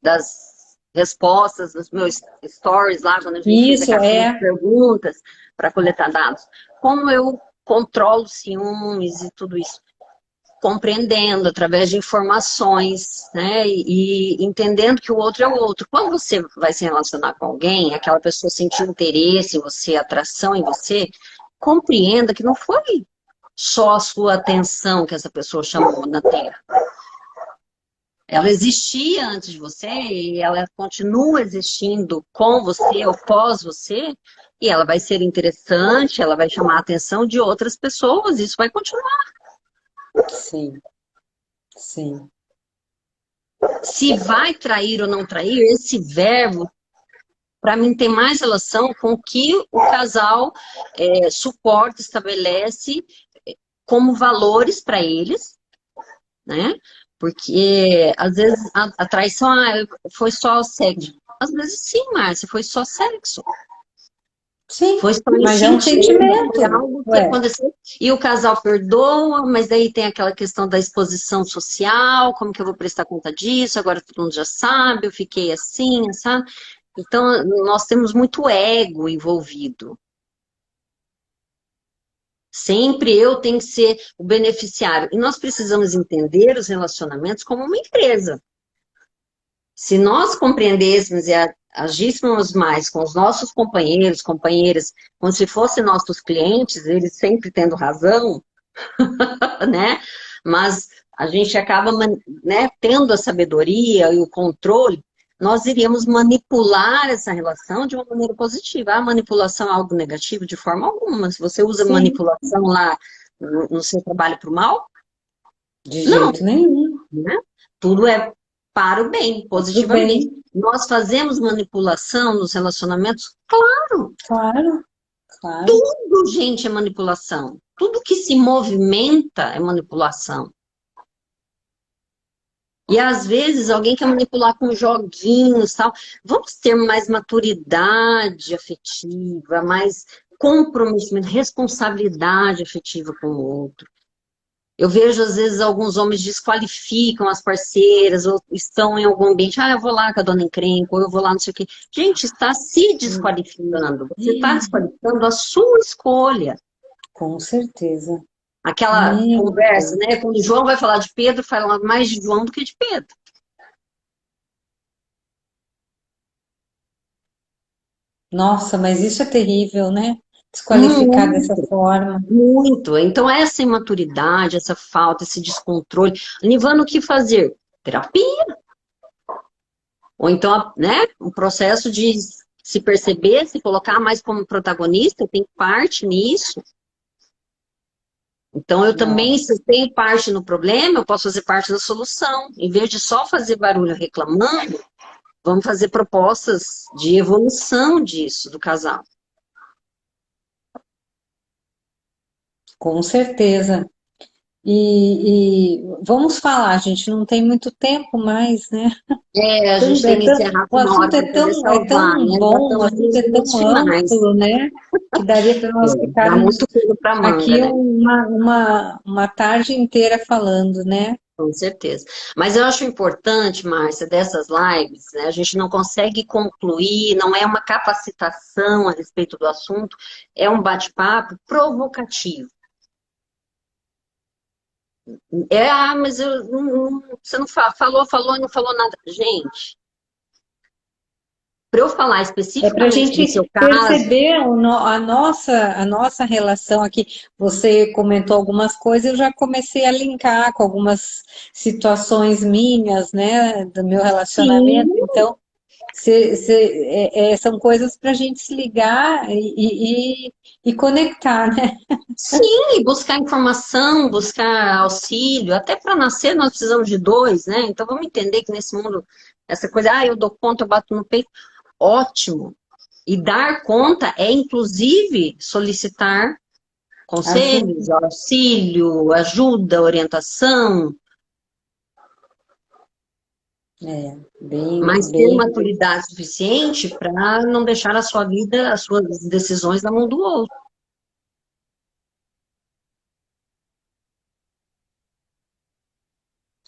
das respostas dos meus stories lá, quando a gente fez a Isso caixinha de é. perguntas para coletar dados. Como eu controlo ciúmes e tudo isso? Compreendendo através de informações, né? E entendendo que o outro é o outro. Quando você vai se relacionar com alguém, aquela pessoa sentir interesse em você, atração em você, compreenda que não foi só a sua atenção que essa pessoa chamou na Terra. Ela existia antes de você e ela continua existindo com você ou pós você, e ela vai ser interessante, ela vai chamar a atenção de outras pessoas, isso vai continuar. Sim, sim. Se vai trair ou não trair, esse verbo, para mim, tem mais relação com o que o casal suporta, estabelece como valores para eles, né? Porque às vezes a traição foi só sexo. Às vezes sim, Márcia, foi só sexo. Sim, Foi só mas é um instintivo, foi sentimento. algo que Ué, aconteceu. E o casal perdoa, mas daí tem aquela questão da exposição social, como que eu vou prestar conta disso? Agora todo mundo já sabe, eu fiquei assim, sabe? Então, nós temos muito ego envolvido. Sempre eu tenho que ser o beneficiário. E nós precisamos entender os relacionamentos como uma empresa. Se nós compreendêssemos e agíssemos mais com os nossos companheiros, companheiras, como se fossem nossos clientes, eles sempre tendo razão, né? Mas a gente acaba, né, tendo a sabedoria e o controle, nós iríamos manipular essa relação de uma maneira positiva. A manipulação é algo negativo de forma alguma. Se você usa sim, manipulação lá no seu trabalho para o mal, de não, jeito nenhum. né? Tudo é para o bem, Tudo positivamente. bem, Nós fazemos manipulação nos relacionamentos? Claro, claro, claro. tudo, gente, é manipulação. Tudo que se movimenta é manipulação. E às vezes alguém quer manipular com joguinhos, tal. Vamos ter mais maturidade afetiva, mais comprometimento, responsabilidade afetiva com o outro. Eu vejo, às vezes, alguns homens desqualificam as parceiras, ou estão em algum ambiente, eu vou lá com a dona encrenca, ou eu vou lá não sei o quê. Gente, está se desqualificando. Você está desqualificando a sua escolha. Com certeza. Aquela Meu conversa, Deus. né? Quando o João vai falar de Pedro, fala mais de João do que de Pedro. Nossa, mas isso é terrível, né? Desqualificar dessa Muito, forma. muito. Então, essa imaturidade, essa falta, esse descontrole. Nivano, o que fazer? Terapia. Ou então, né, um processo de se perceber, se colocar mais como protagonista, tem parte nisso. Então, eu também, Nossa, se eu tenho parte no problema, eu posso fazer parte da solução. Em vez de só fazer barulho reclamando, vamos fazer propostas de evolução disso, do casal. com certeza. E vamos falar, a gente não tem muito tempo mais, né? É, a gente tem que encerrar O com uma hora assunto para poder é salvar, tão né? Já bom, o estamos assunto nos é tão minutos finais. amplo, né? Que daria para nós Dá ficarmos muito pano para manga, aqui né? uma tarde inteira falando, né? Com certeza. Mas eu acho importante, Márcia, dessas lives, né, a gente não consegue concluir, não é uma capacitação a respeito do assunto, é um bate-papo provocativo. Mas você não falou e não falou nada. Gente, para eu falar É para a especificamente do seu gente caso, perceber a nossa relação aqui. Você comentou algumas coisas, eu já comecei a linkar com algumas situações minhas, né, do meu relacionamento. sim, Então, são coisas para a gente se ligar e conectar, né? sim, buscar informação, buscar auxílio, até para nascer nós precisamos de dois, né? Então vamos entender que nesse mundo, essa coisa, eu dou conta, eu bato no peito, ótimo. E dar conta é, inclusive, solicitar Ajuda. conselhos, auxílio, ajuda, orientação, É, bem, mas ter bem. maturidade suficiente para não deixar a sua vida, as suas decisões na mão do outro.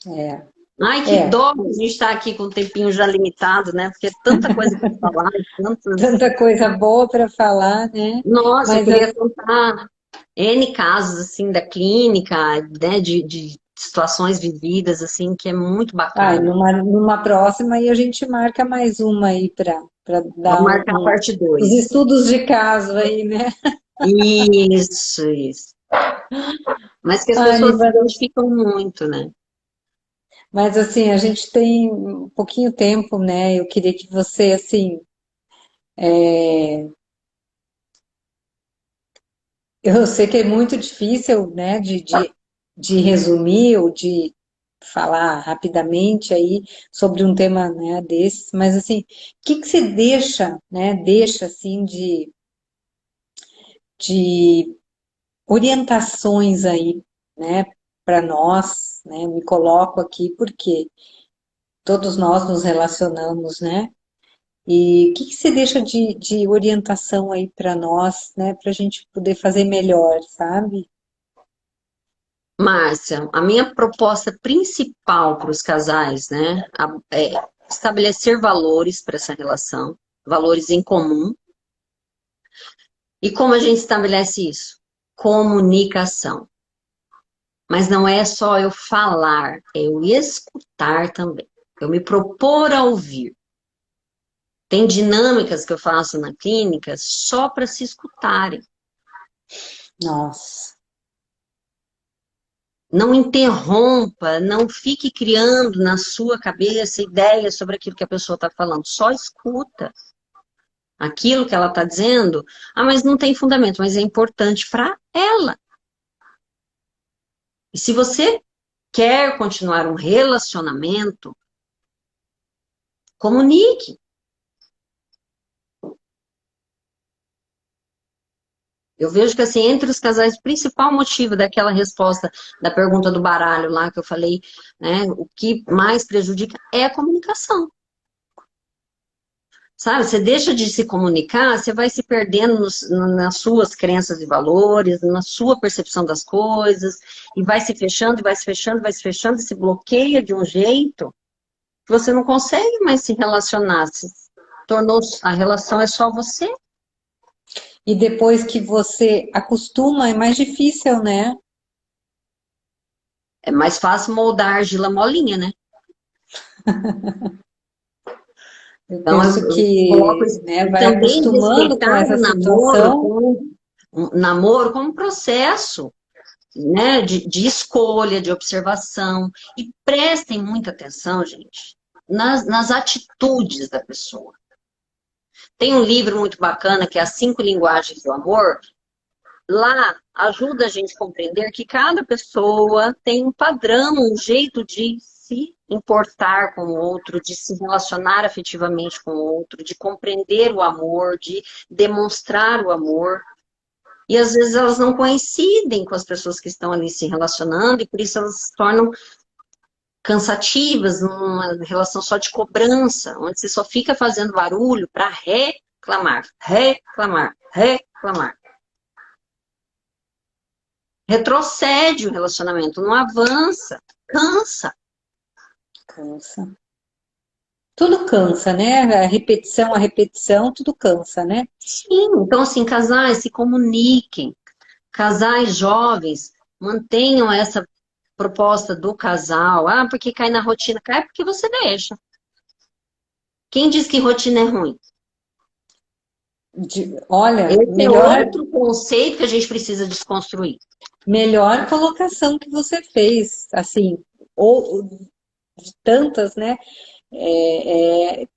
É, Ai, que é, dó, a gente está aqui com o tempinho já limitado, né? Porque é tanta coisa para falar, tantas. tanta coisa boa para falar, né? Nossa, eu Mas queria contar N casos, assim, da clínica, né? De situações vividas, assim, que é muito bacana. numa próxima aí a gente marca mais uma aí para Vamos dar marcar a parte os 2. estudos de caso aí, né? Isso, isso. Mas que as Ai, pessoas se Nívia, identificam muito, né? mas assim, a gente tem um pouquinho tempo, né? Eu queria que você, assim, eu sei que é muito difícil, né, de resumir ou de falar rapidamente aí sobre um tema, né, desses, mas assim, o que que você deixa, né, deixa assim de orientações aí, né, para nós, né, me coloco aqui porque todos nós nos relacionamos, né, e o que que você deixa de orientação aí para nós, né, para a gente poder fazer melhor, sabe? Márcia, a minha proposta principal para os casais, né, é estabelecer valores para essa relação, valores em comum. E como a gente estabelece isso? Comunicação. Mas não é só eu falar, é eu escutar também. Eu me propor a ouvir. Tem dinâmicas que eu faço na clínica só para se escutarem. Nossa. Não interrompa, não fique criando na sua cabeça ideias sobre aquilo que a pessoa está falando. Só escuta aquilo que ela está dizendo. Mas não tem fundamento, mas é importante para ela. E se você quer continuar um relacionamento, comunique. Eu vejo que, assim, entre os casais, o principal motivo daquela resposta da pergunta do baralho lá que eu falei, né, o que mais prejudica é a comunicação. Sabe, você deixa de se comunicar, você vai se perdendo nas suas crenças e valores, na sua percepção das coisas, e vai se fechando, e vai se fechando, vai se fechando, e se bloqueia de um jeito que você não consegue mais se relacionar. Se tornou, a relação é só você. E depois que você acostuma, é mais difícil, né? É mais fácil moldar a argila molinha, né? Eu Então, penso eu coloco que, isso. né, E vai também acostumando com respeitar essa o namoro situação. como um namoro como um processo, né, de escolha, de observação. E prestem muita atenção, gente, nas atitudes da pessoa. Tem um livro muito bacana que é As Cinco Linguagens do Amor. Lá ajuda a gente a compreender que cada pessoa tem um padrão, um jeito de se importar com o outro, de se relacionar afetivamente com o outro, de compreender o amor, de demonstrar o amor. E às vezes elas não coincidem com as pessoas que estão ali se relacionando, e por isso elas se tornam cansativas, numa relação só de cobrança, onde você só fica fazendo barulho para reclamar, reclamar, reclamar. Retrocede o relacionamento, não avança, cansa. Cansa. Tudo cansa, né? A repetição, tudo cansa, né? Sim, então assim, casais se comuniquem, casais jovens mantenham essa proposta do casal. Ah, porque cai na rotina? Cai porque você deixa. Quem diz que rotina é ruim? Olha, Esse é outro conceito que a gente precisa desconstruir. melhor colocação que você fez, assim, ou de tantas, né?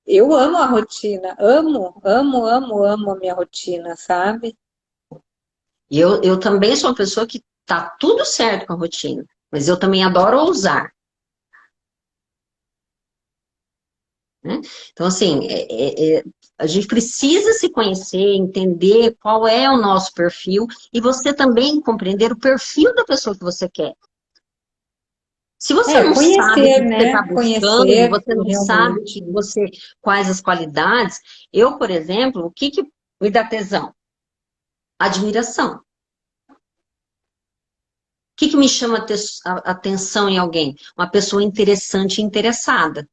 Eu amo a rotina, amo, amo, amo, amo a minha rotina, sabe? E eu também sou uma pessoa que tá tudo certo com a rotina, mas eu também adoro ousar, né? Então, assim, a gente precisa se conhecer, entender qual é o nosso perfil e você também compreender o perfil da pessoa que você quer. Se você não sabe o Conhecer, que você está né? buscando, Conhecer você não sabe realmente. quais as qualidades, eu, por exemplo, o que me dá tesão? Admiração. O que me chama a atenção em alguém? Uma pessoa interessante e interessada,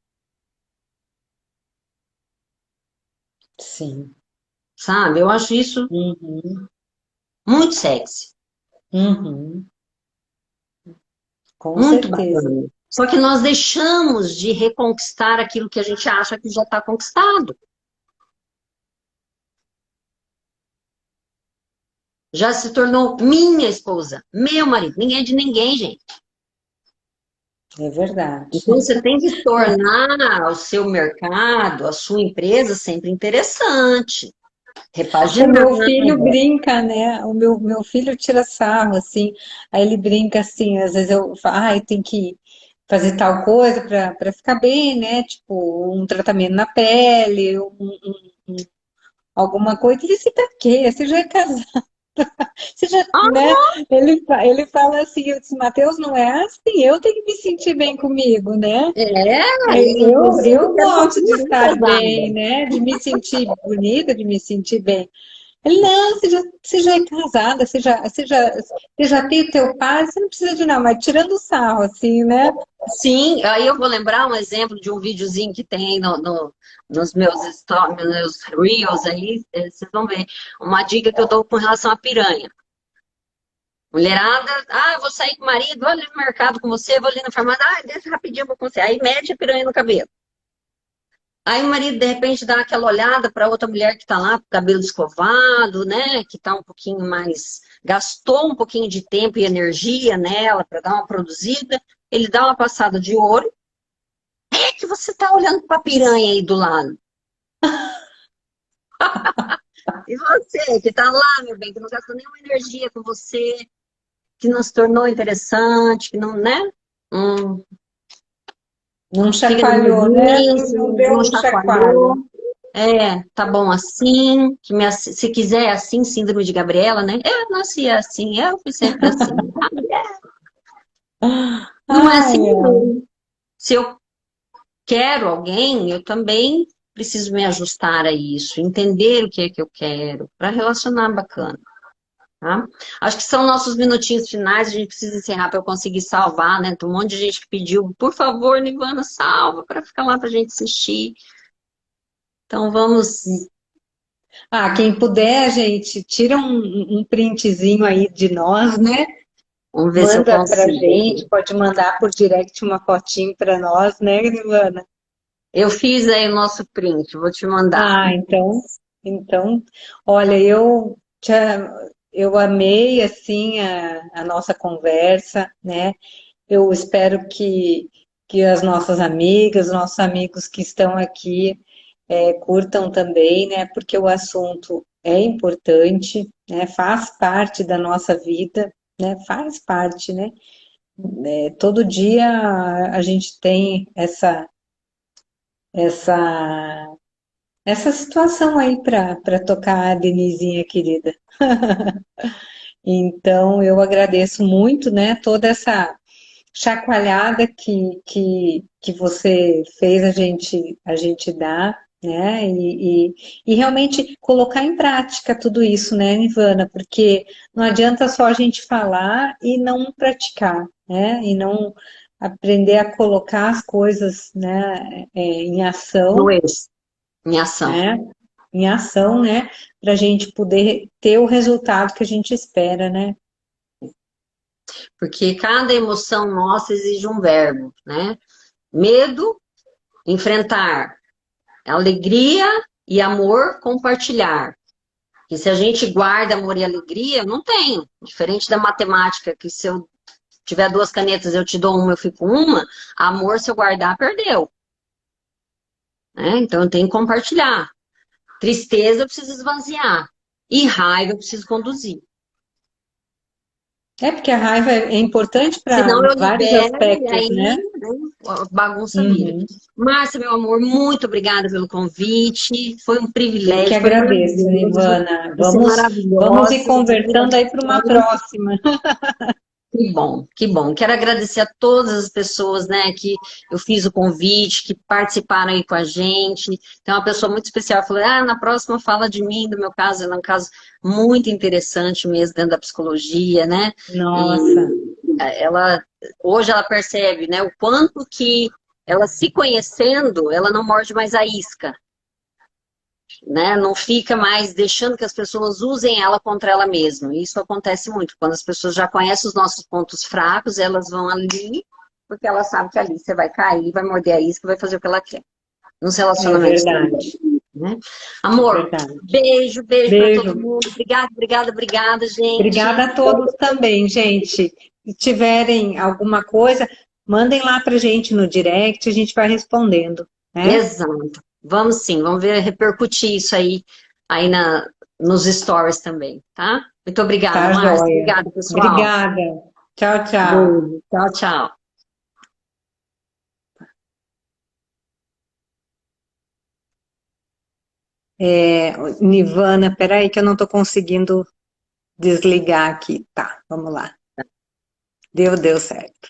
Sim. sabe? Eu acho isso Uhum, muito sexy, uhum, com muito certeza. bacana. Só que nós deixamos de reconquistar aquilo que a gente acha que já está conquistado. Já se tornou minha esposa, meu marido. Ninguém é de ninguém, gente. É verdade. Então, você tem que tornar o seu mercado, a sua empresa sempre interessante, O repaginada. meu filho brinca, né? O meu filho tira sarro, assim. Aí ele brinca assim, às vezes eu falo, ai, tem que fazer tal coisa para ficar bem, né? Tipo, um tratamento na pele, alguma coisa. Ele disse, pra quê? Você já é casado, você já, né? Ele fala assim, eu disse, Mateus, não é assim, eu tenho que me sentir bem comigo, né? E inclusive Eu quero gosto de continuar estar bem, casada. né? De me sentir bonita, de me sentir bem. Ele, não, você já é casada, você já tem o teu pai, você não precisa de nada, mas tirando o sarro, assim, né? Sim, aí eu vou lembrar um exemplo de um videozinho que tem nos meus reels aí, vocês vão ver. Uma dica que eu dou com relação à piranha. Mulherada, eu vou sair com o marido, vou ali no mercado com você, vou ali na farmácia, desce rapidinho, vou com você. Aí mete a piranha no cabelo. Aí o marido, de repente, dá aquela olhada para outra mulher que está lá, com o cabelo escovado, né? Que está um pouquinho mais. Gastou um pouquinho de tempo e energia nela para dar uma produzida. Ele dá uma passada de ouro. É que você está olhando para a piranha aí do lado. E você, que está lá, meu bem, que não gastou nenhuma energia com você, que não se tornou interessante, que não, né? Hum, Não fica na chacoalhou, né? mesmice, Não deu não um chacoalho. chacoalhou. Tá bom assim, se quiser assim, síndrome de Gabriela, né? Eu nasci assim, eu fui sempre assim. Não é assim, Ai, ai. não. Se eu quero alguém, eu também preciso me ajustar a isso, entender o que é que eu quero, para relacionar bacana. Tá? Acho que são nossos minutinhos finais, a gente precisa encerrar para eu conseguir salvar, né? Tem um monte de gente que pediu, por favor, Nivana, salva para ficar lá para a gente assistir. Então vamos. Quem puder, gente, tira um printzinho aí de nós, né? Vamos ver se eu Manda pra consigo gente, aqui. pode mandar por direct uma fotinho para nós, né, Ivana? Eu fiz aí o nosso print, vou te mandar. Então, olha, eu amei, assim, a nossa conversa, né? Eu espero que as nossas amigas, nossos amigos que estão aqui curtam também, né? Porque o assunto é importante, né? Faz parte da nossa vida, né? Faz parte, né? Todo dia a gente tem essa, essa situação aí para tocar a Denizinha querida. Então, eu agradeço muito, né? Toda essa chacoalhada que você fez a gente dar, né? E realmente colocar em prática tudo isso, né, Ivana? Porque não adianta só a gente falar e não praticar, né? E não aprender a colocar as coisas, né, em No ação, eixo, em ação. né? Em ação, né? Para a gente poder ter o resultado que a gente espera, né? Porque cada emoção nossa exige um verbo, né? Medo, enfrentar. Alegria e amor, compartilhar. E se a gente guarda amor e alegria, não tem. Diferente da matemática, que se eu tiver duas canetas, eu te dou uma, eu fico com uma. Amor, se eu guardar, perdeu. Né? Então eu tenho que compartilhar. Tristeza, eu preciso esvaziar. E raiva, eu preciso conduzir. Porque a raiva é importante para Senão eu vários libero e aspectos, né? aí, né, a bagunça vira. Uhum. Márcia, meu amor, muito obrigada pelo convite. Foi um Eu que privilégio, foi agradeço, maravilhoso. Ivana. Você é Vamos ir maravilhosa. conversando aí para uma próxima. Que bom, que bom. Quero agradecer a todas as pessoas, né, que eu fiz o convite, que participaram aí com a gente. Tem uma pessoa muito especial, falou, na próxima fala de mim, do meu caso, é um caso muito interessante mesmo dentro da psicologia, né? E Nossa, ela, hoje ela percebe, né, o quanto que ela se conhecendo, ela não morde mais a isca, né? Não fica mais deixando que as pessoas usem ela contra ela mesma. Isso acontece muito. Quando as pessoas já conhecem os nossos pontos fracos, elas vão ali, porque elas sabem que ali você vai cair, vai morder a isca, vai fazer o que ela quer. Nos é relacionamentos também. verdade, Né? é Amor, verdade. beijo, beijo para todo Beijo. mundo. Obrigada, obrigada, obrigada, Obrigada gente. a todos também, gente. Se tiverem alguma coisa, mandem lá para gente no direct, a gente vai respondendo, né? Exato. Vamos sim, vamos ver repercutir isso aí nos stories também, tá? Muito obrigada, Tá Márcia. joia. Obrigada, pessoal. Obrigada. Tchau, tchau. Beijo. Tchau, tchau. Nivana, peraí que eu não estou conseguindo desligar aqui. Tá, vamos lá. Deu certo.